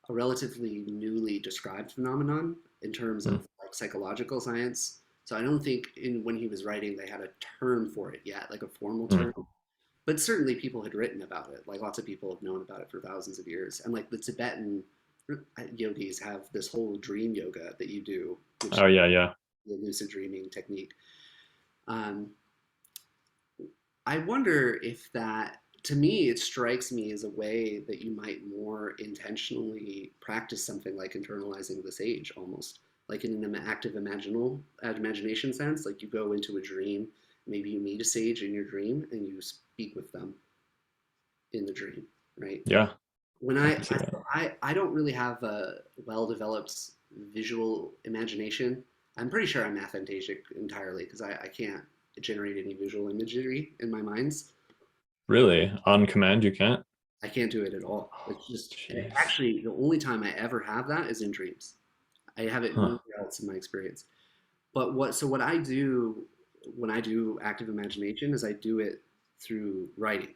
[SPEAKER 1] relatively newly described phenomenon in terms
[SPEAKER 2] Hmm.
[SPEAKER 1] of like psychological science. So I don't think when he was writing they had a term for it yet, like a formal
[SPEAKER 2] Hmm.
[SPEAKER 1] term. But certainly people had written about it. Like lots of people have known about it for thousands of years. And like the Tibetan yogis have this whole dream yoga that you do, which
[SPEAKER 2] Oh yeah, yeah.
[SPEAKER 1] the lucid dreaming technique. Um, I wonder if that, to me, it strikes me as a way that you might more intentionally practice something like internalizing the sage, almost like in an active imagination sense. Like you go into a dream, maybe you meet a sage in your dream and you speak with them in the dream, right?
[SPEAKER 2] Yeah,
[SPEAKER 1] When
[SPEAKER 2] I
[SPEAKER 1] I
[SPEAKER 2] can see that.
[SPEAKER 1] I don't really have a well developed visual imagination. I'm pretty sure I'm aphantasic entirely because I can't generate any visual imagery in my minds.
[SPEAKER 2] Really? On command you can't?
[SPEAKER 1] I can't do it at all.
[SPEAKER 2] Oh,
[SPEAKER 1] It's just, and
[SPEAKER 2] jeez.
[SPEAKER 1] actually, the only time I ever have that is in dreams. I have it
[SPEAKER 2] Huh.
[SPEAKER 1] nowhere else in my experience. But what I do when I do active imagination is I do it through writing.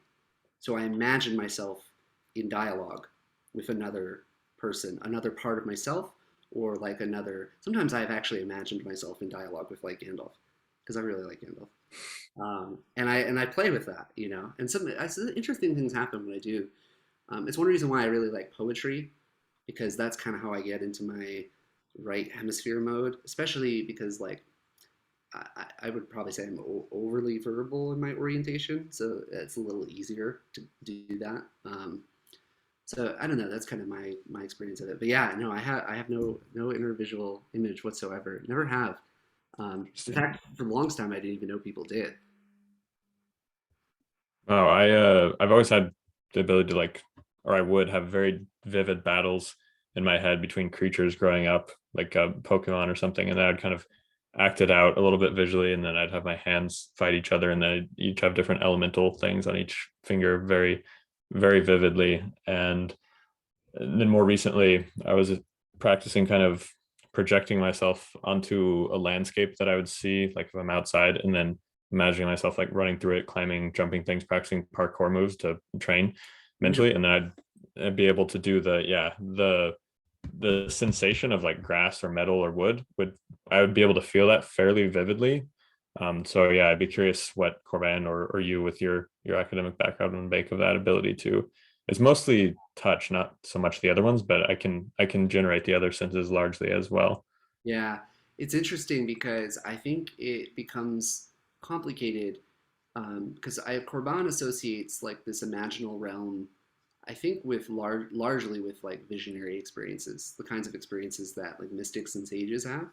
[SPEAKER 1] So I imagine myself in dialogue with another person, another part of myself, or like another. Sometimes I've actually imagined myself in dialogue with like Gandalf because I really like Gandalf, and I play with that, you know. And some interesting things happen when I do. It's one reason why I really like poetry because that's kind of how I get into my right hemisphere mode, especially because like I would probably say I'm overly verbal in my orientation, so it's a little easier to do that. So I don't know. That's kind of my experience of it. But yeah, no, I have no inner visual image whatsoever. Never have. In
[SPEAKER 2] Interesting.
[SPEAKER 1] fact, for the longest time, I didn't even know people did.
[SPEAKER 2] Oh, I've always had the ability to like, or I would have very vivid battles in my head between creatures growing up, like a Pokemon or something, and then I'd kind of act it out a little bit visually, and then I'd have my hands fight each other, and then I'd each have different elemental things on each finger, very, very vividly. And then more recently, I was practicing kind of projecting myself onto a landscape that I would see, like if I'm outside, and then imagining myself like running through it, climbing, jumping things, practicing parkour moves to train
[SPEAKER 1] Interesting.
[SPEAKER 2] mentally, and then I'd be able to do the sensation of like grass or metal or wood would I would be able to feel that fairly vividly. So yeah, I'd be curious what Corbin or you with your academic background would make of that ability to. It's mostly touch, not so much the other ones, but I can generate the other senses largely as well.
[SPEAKER 1] Yeah, it's interesting because I think it becomes complicated because I Corban associates like this imaginal realm, I think with largely with like visionary experiences, the kinds of experiences that like mystics and sages have.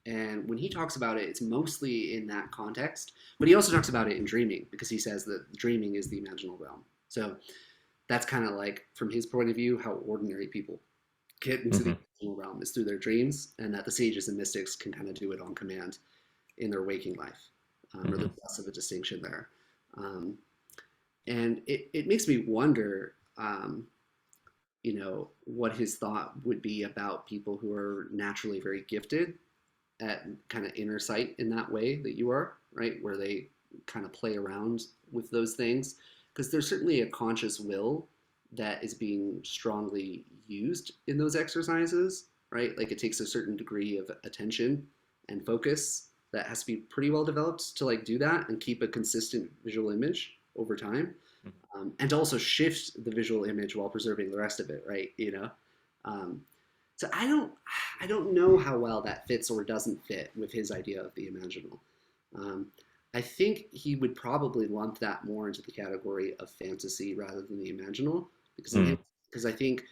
[SPEAKER 1] And when he talks about it, it's mostly in that context, but he also talks about it in dreaming because he says that dreaming is the imaginal realm. So that's kind of like from his point of view how ordinary people get into the
[SPEAKER 2] Hmm.
[SPEAKER 1] imaginal realm is through their dreams, and that the sages and mystics can kind of do it on command in their waking life, or there's
[SPEAKER 2] Hmm.
[SPEAKER 1] less of a distinction there. Um, and it makes me wonder, what his thought would be about people who are naturally very gifted at kind of inner sight in that way that you are, right? Where they kind of play around with those things. Because there's certainly a conscious will that is being strongly used in those exercises, right? Like it takes a certain degree of attention and focus that has to be pretty well developed to like do that and keep a consistent visual image over time, and to also shift the visual image while preserving the rest of it, right? Um, so I don't know how well that fits or doesn't fit with his idea of the imaginal. Um, I think he would probably lump that more into the category of fantasy rather than the imaginal, because in him,
[SPEAKER 2] Mm.
[SPEAKER 1] because I think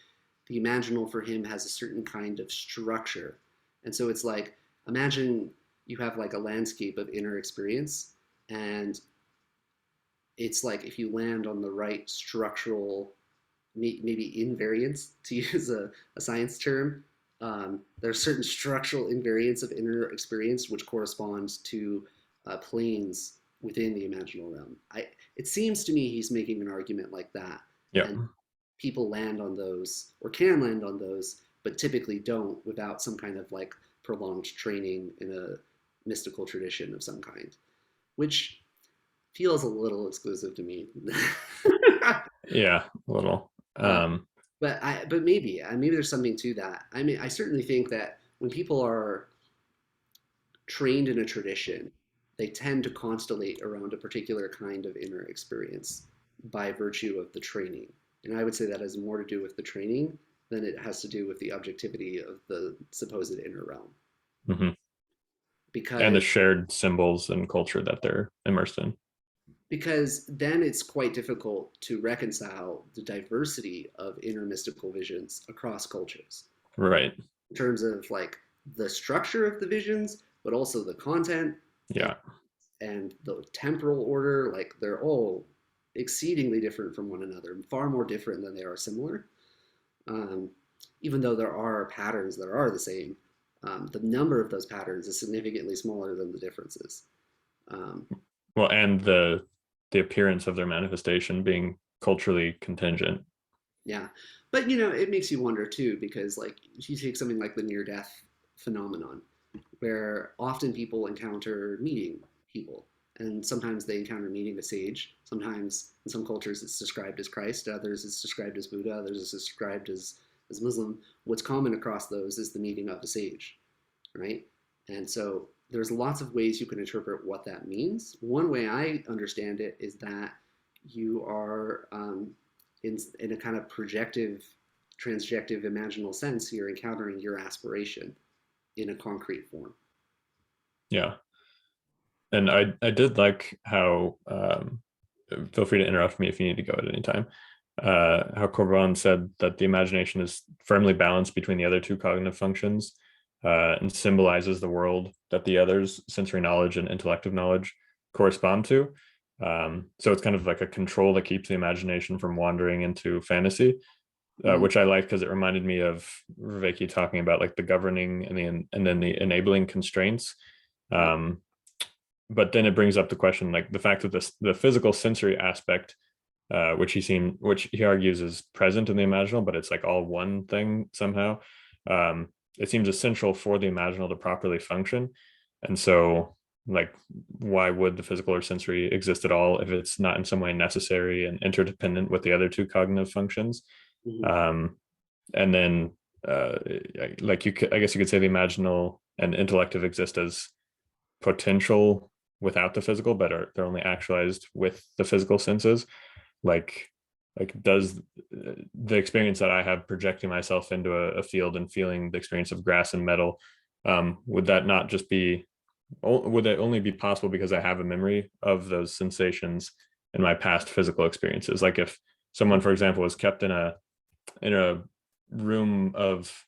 [SPEAKER 1] the imaginal for him has a certain kind of structure, and so it's like imagine you have like a landscape of inner experience, and it's like if you land on the right structural maybe invariance to use a science term. There are certain structural invariants of inner experience which corresponds to planes within the imaginal realm. It seems to me he's making an argument like that,
[SPEAKER 2] Yeah.
[SPEAKER 1] and people land on those or can land on those, but typically don't without some kind of like prolonged training in a mystical tradition of some kind, which feels a little exclusive to me.
[SPEAKER 2] Yeah, a little.
[SPEAKER 1] Uh, but maybe there's something to that. I mean, I certainly think that when people are trained in a tradition, they tend to constellate around a particular kind of inner experience by virtue of the training. And I would say that has more to do with the training than it has to do with the objectivity of the supposed inner realm.
[SPEAKER 2] Hmm. And
[SPEAKER 1] Because
[SPEAKER 2] the shared symbols and culture that they're immersed in.
[SPEAKER 1] because then it's quite difficult to reconcile the diversity of inner mystical visions across cultures
[SPEAKER 2] Right.
[SPEAKER 1] in terms of like the structure of the visions, but also the content and,
[SPEAKER 2] Yeah.
[SPEAKER 1] and the temporal order. Like they're all exceedingly different from one another, far more different than they are similar. Um, Even though there are patterns that are the same, the number of those patterns is significantly smaller than the differences. Um,
[SPEAKER 2] Well, and the appearance of their manifestation being culturally contingent.
[SPEAKER 1] yeah, but it makes you wonder too because like if you take something like the near death phenomenon where often people encounter meeting people. And sometimes they encounter meeting a sage. Sometimes in some cultures it's described as Christ, others it's described as Buddha, others it's described as Muslim. What's common across those is the meeting of a sage, right? And so there's lots of ways you can interpret what that means. One way I understand it is that you are in a kind of projective, transjective, imaginal sense, you're encountering your aspiration in a concrete form.
[SPEAKER 2] Yeah. And I did like how feel free to interrupt me if you need to go at any time. How Corbin said that the imagination is firmly balanced between the other two cognitive functions and symbolizes the world that the others, sensory knowledge and intellective knowledge, correspond to. So it's kind of like a control that keeps the imagination from wandering into fantasy, which I like because it reminded me of Vervaeke talking about like the governing and then the enabling constraints. But then it brings up the question, like the fact that the physical sensory aspect, which he argues is present in the imaginal, but it's like all one thing somehow. It seems essential for the imaginal to properly function, and so like why would the physical or sensory exist at all if it's not in some way necessary and interdependent with the other two cognitive functions?
[SPEAKER 1] Mm-hmm.
[SPEAKER 2] And then like I guess you could say the imaginal and intellective exist as potential without the physical, but they're only actualized with the physical senses. Like does the experience that I have projecting myself into a field and feeling the experience of grass and metal, would that not just be, would that only be possible because I have a memory of those sensations in my past physical experiences? Like if someone, for example, was kept in a room of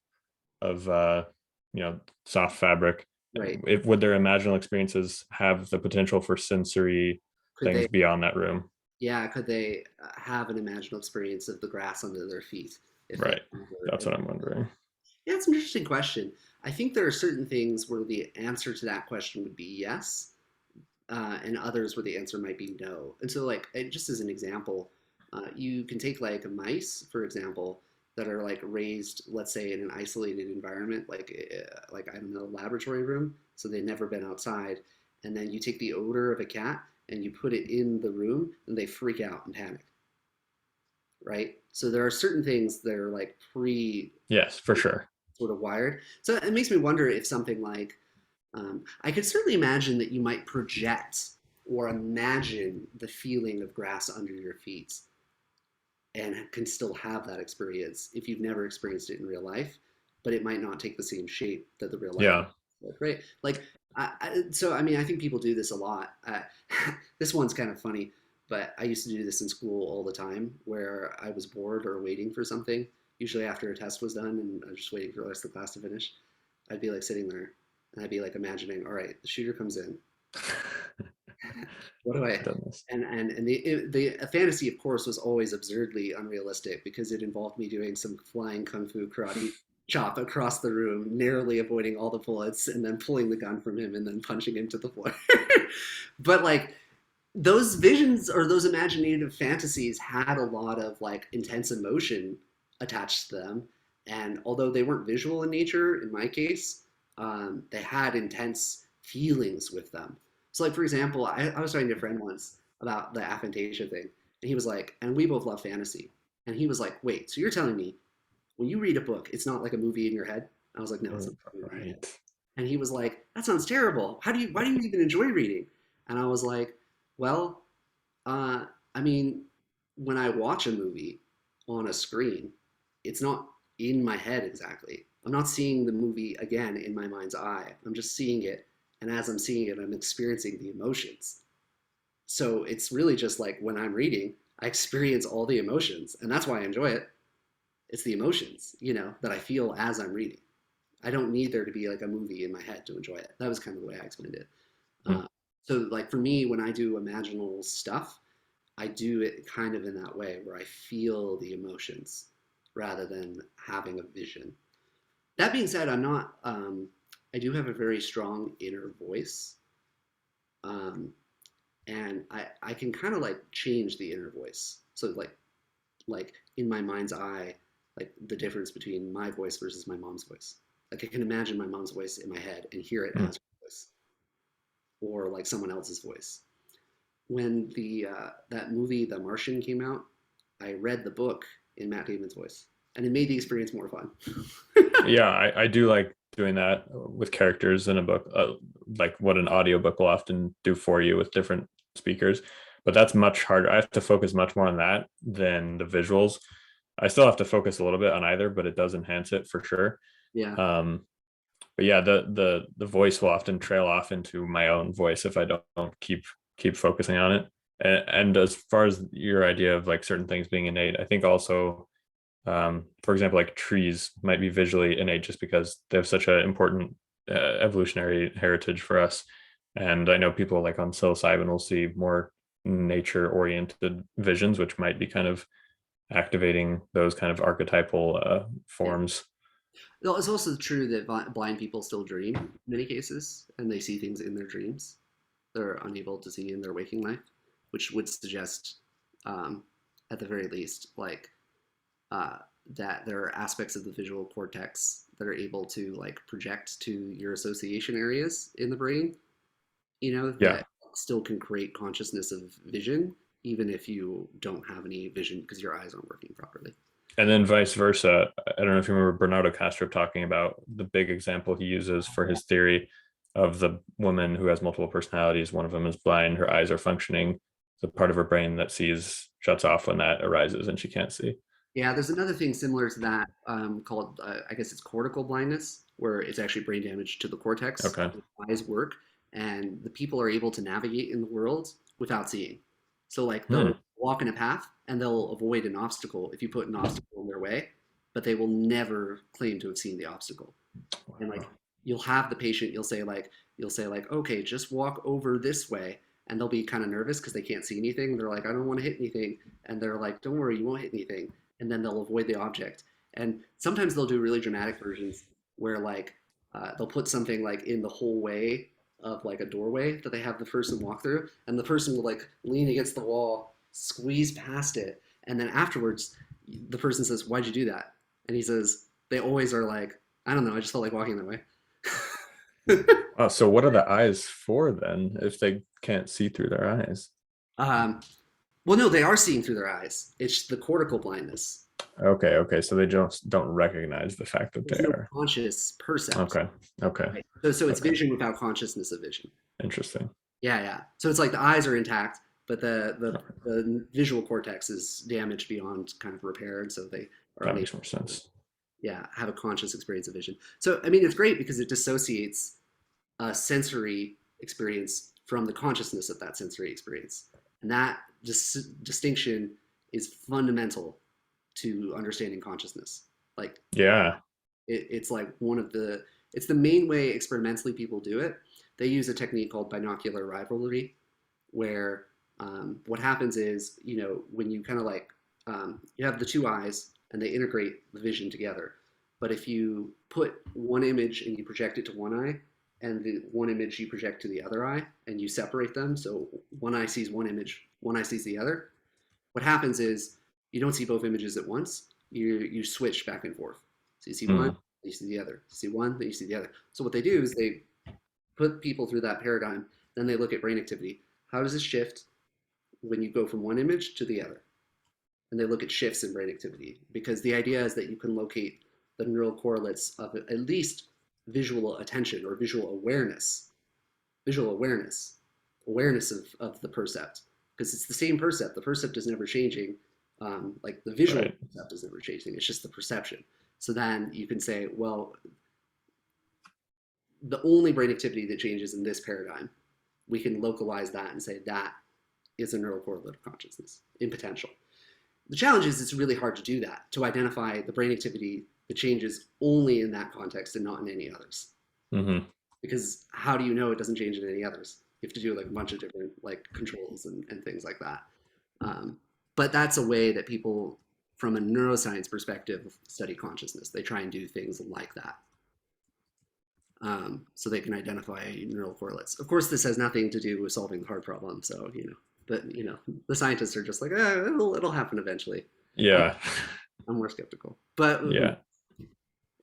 [SPEAKER 2] soft fabric,
[SPEAKER 1] Right.
[SPEAKER 2] would their imaginal experiences have the potential for sensory
[SPEAKER 1] Could
[SPEAKER 2] things
[SPEAKER 1] they,
[SPEAKER 2] beyond that room?
[SPEAKER 1] yeah, could they have an imaginal experience of the grass under their feet if they
[SPEAKER 2] Right.
[SPEAKER 1] were,
[SPEAKER 2] That's what I'm wondering.
[SPEAKER 1] yeah, it's an interesting question. I think there are certain things where the answer to that question would be yes, and others where the answer might be no. And so, like, just as an example, you can take like mice, for example, that are like raised, let's say, in an isolated environment, like I don't know, laboratory room, so they've never been outside, and then you take the odor of a cat and you put it in the room, and they freak out and panic, right? So there are certain things that are like pre
[SPEAKER 2] Yes, for sure.
[SPEAKER 1] sort of wired. So it makes me wonder if something like I could certainly imagine that you might project or imagine the feeling of grass under your feet and can still have that experience if you've never experienced it in real life, but it might not take the same shape that the real life,
[SPEAKER 2] Yeah.
[SPEAKER 1] right? Like, so I mean, I think people do this a lot. This one's kind of funny, but I used to do this in school all the time, where I was bored or waiting for something. Usually after a test was done, and I was just waiting for the rest of the class to finish. I'd be like sitting there, and I'd be like imagining, all right, the shooter comes in. What do I?
[SPEAKER 2] Goodness.
[SPEAKER 1] And the fantasy, of course, was always absurdly unrealistic because it involved me doing some flying kung fu karate chop across the room, narrowly avoiding all the bullets, and then pulling the gun from him and then punching him to the floor. But like those visions or those imaginative fantasies had a lot of like intense emotion attached to them, and although they weren't visual in nature, in my case, they had intense feelings with them. So, like for example, I was talking to a friend once about the aphantasia thing, and he was like, and we both love fantasy, and he was like, wait, so you're telling me when you read a book, it's not like a movie in your head? I was like, no, it's not a movie in your head.
[SPEAKER 2] Right.
[SPEAKER 1] And he was like, that sounds terrible. Why do you even enjoy reading? And I was like, well, uh, I mean, when I watch a movie on a screen, it's not in my head exactly. I'm not seeing the movie again in my mind's eye. I'm just seeing it. And as I'm seeing it, I'm experiencing the emotions. So it's really just like when I'm reading, I experience all the emotions. And that's why I enjoy it. It's the emotions, that I feel as I'm reading. I don't need there to be like a movie in my head to enjoy it. That was kind of the way I explained it.
[SPEAKER 2] Hmm.
[SPEAKER 1] So, like for me, when I do imaginal stuff, I do it kind of in that way where I feel the emotions rather than having a vision. That being said, I'm not. I do have a very strong inner voice, um, and I can kind of like change the inner voice. So like in my mind's eye, like the difference between my voice versus my mom's voice. Like I can imagine my mom's voice in my head and hear it
[SPEAKER 2] Mm.
[SPEAKER 1] as her voice, or like someone else's voice. When the that movie The Martian came out, I read the book in Matt Damon's voice, and it made the experience more fun.
[SPEAKER 2] Yeah, I do like doing that with characters in a book, like what an audiobook will often do for you with different speakers. But that's much harder. I have to focus much more on that than the visuals. I still have to focus a little bit on either, but it does enhance it for sure.
[SPEAKER 1] Yeah,
[SPEAKER 2] Um, but yeah, the voice will often trail off into my own voice if I don't keep focusing on it. And as far as your idea of like certain things being innate, I think also for example, like trees might be visually innate just because they have such an important evolutionary heritage for us. And I know people like on psilocybin will see more nature oriented visions, which might be kind of activating those kind of archetypal
[SPEAKER 1] yeah.
[SPEAKER 2] forms.
[SPEAKER 1] Well, it's also true that blind people still dream in many cases, and they see things in their dreams they're unable to see in their waking life, which would suggest, um, at the very least, like uh, that there are aspects of the visual cortex that are able to like project to your association areas in the brain,
[SPEAKER 2] Yeah.
[SPEAKER 1] that still can create consciousness of vision, even if you don't have any vision because your eyes aren't working properly.
[SPEAKER 2] And then vice versa. I don't know if you remember Bernardo Castro talking about the big example he uses for his theory of the woman who has multiple personalities. One of them is blind, her eyes are functioning. The part of her brain that sees shuts off when that arises and she can't see.
[SPEAKER 1] Yeah, there's another thing similar to that called, I guess it's cortical blindness, where it's actually brain damage to the cortex.
[SPEAKER 2] Okay.
[SPEAKER 1] The eyes work, and the people are able to navigate in the world without seeing. So, like,
[SPEAKER 2] Hmm.
[SPEAKER 1] they'll walk in a path and they'll avoid an obstacle if you put an obstacle in their way, but they will never claim to have seen the obstacle. And like,
[SPEAKER 2] Wow.
[SPEAKER 1] you'll have the patient, you'll say like, okay, just walk over this way, and they'll be kind of nervous because they can't see anything. They're like, I don't want to hit anything, and they're like, don't worry, you won't hit anything, and then they'll avoid the object. And sometimes they'll do really dramatic versions where like they'll put something like in the whole way of like a doorway that they have the person walk through, and the person will like lean against the wall, squeeze past it, and then afterwards the person says, "Why'd you do that?" And he says, "They always are like, I don't know, I just felt like walking that way."
[SPEAKER 2] Oh, so what are the eyes for then if they can't see through their eyes?
[SPEAKER 1] um, well, no, they are seeing through their eyes. It's the cortical blindness.
[SPEAKER 2] Okay, okay. So they just don't recognize the fact that they
[SPEAKER 1] There's no
[SPEAKER 2] are.
[SPEAKER 1] conscious percept.
[SPEAKER 2] Okay, okay,
[SPEAKER 1] Right? So it's
[SPEAKER 2] okay.
[SPEAKER 1] vision without consciousness of vision.
[SPEAKER 2] Interesting.
[SPEAKER 1] Yeah, yeah. So it's like the eyes are intact, but the visual cortex is damaged beyond kind of repair, and so they are
[SPEAKER 2] That
[SPEAKER 1] unable
[SPEAKER 2] makes more
[SPEAKER 1] to,
[SPEAKER 2] sense.
[SPEAKER 1] yeah, have a conscious experience of vision. So I mean, it's great because it dissociates a sensory experience from the consciousness of that sensory experience, and that distinction is fundamental to understanding consciousness. Like
[SPEAKER 2] Yeah.
[SPEAKER 1] it's like it's the main way experimentally people do it. They use a technique called binocular rivalry, where what happens is, when you kind of like, you have the two eyes and they integrate the vision together. But if you put one image and you project it to one eye, and the one image you project to the other eye, and you separate them, so one eye sees one image, one eye sees the other, what happens is you don't see both images at once. You switch back and forth. So you see one,
[SPEAKER 2] Hmm.
[SPEAKER 1] then you see the other. You see one, then you see the other. So what they do is they put people through that paradigm. Then they look at brain activity. How does it shift when you go from one image to the other? And they look at shifts in brain activity, because the idea is that you can locate the neural correlates of at least visual attention or visual awareness of the percept, because it's the same percept. The percept is never changing. Like the visual
[SPEAKER 2] Right.
[SPEAKER 1] percept is never changing. It's just the perception. So then you can say, well, the only brain activity that changes in this paradigm, we can localize that and say that is a neural correlate of consciousness in potential. The challenge is it's really hard to do that, to identify the brain activity that changes only in that context and not in any others.
[SPEAKER 2] Hmm.
[SPEAKER 1] Because how do you know it doesn't change in any others? You have to do like a bunch of different like controls and things like that. Um, but that's a way that people, from a neuroscience perspective, study consciousness. They try and do things like that, so they can identify neural correlates. Of course, this has nothing to do with solving the hard problem. So but the scientists are just like, it'll happen eventually. I'm
[SPEAKER 2] Yeah.
[SPEAKER 1] I'm more skeptical, but
[SPEAKER 2] Yeah.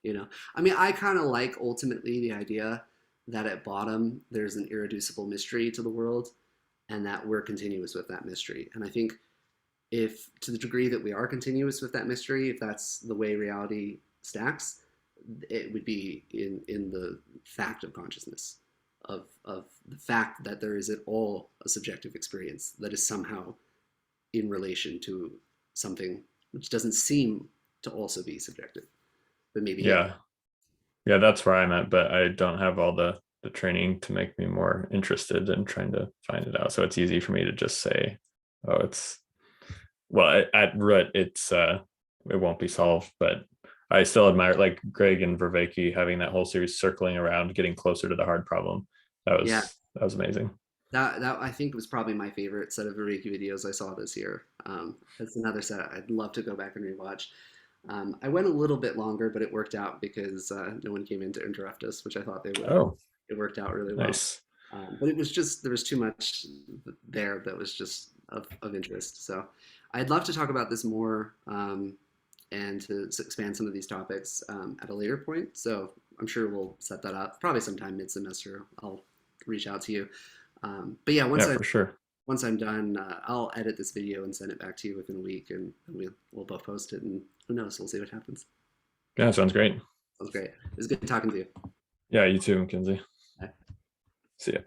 [SPEAKER 1] You know, I mean, I kind of like ultimately the idea that at bottom there's an irreducible mystery to the world, and that we're continuous with that mystery. And I think if to the degree that we are continuous with that mystery, if that's the way reality stacks, it would be in the fact of consciousness, of the fact that there is at all a subjective experience that is somehow in relation to something which doesn't seem to also be subjective, but maybe it is.
[SPEAKER 2] Yeah. Yeah, that's where I'm at, but I don't have all the training to make me more interested in trying to find it out. So it's easy for me to just say, oh, it's well, at root, it won't be solved, but I still admire like Greg and Vervaeke having that whole series circling around, getting closer to the hard problem.
[SPEAKER 1] Yeah,
[SPEAKER 2] That was amazing.
[SPEAKER 1] that I think was probably my favorite set of Vervaeke videos I saw this year. That's another set I'd love to go back and rewatch. I went a little bit longer, but it worked out because no one came in to interrupt us, which I thought they would.
[SPEAKER 2] Oh,
[SPEAKER 1] It worked out really well.
[SPEAKER 2] nice.
[SPEAKER 1] But it was just there was too much there that was just of interest. So I'd love to talk about this more and to expand some of these topics at a later point. So I'm sure we'll set that up probably sometime mid-semester. I'll reach out to you. But yeah,
[SPEAKER 2] Yeah, for sure.
[SPEAKER 1] once I'm done, I'll edit this video and send it back to you within a week, and we'll both post it. And who knows? We'll see what happens.
[SPEAKER 2] Yeah, sounds great.
[SPEAKER 1] Sounds great. It was good talking to you.
[SPEAKER 2] Yeah, you too, Mackenzie.
[SPEAKER 1] Bye.
[SPEAKER 2] See ya.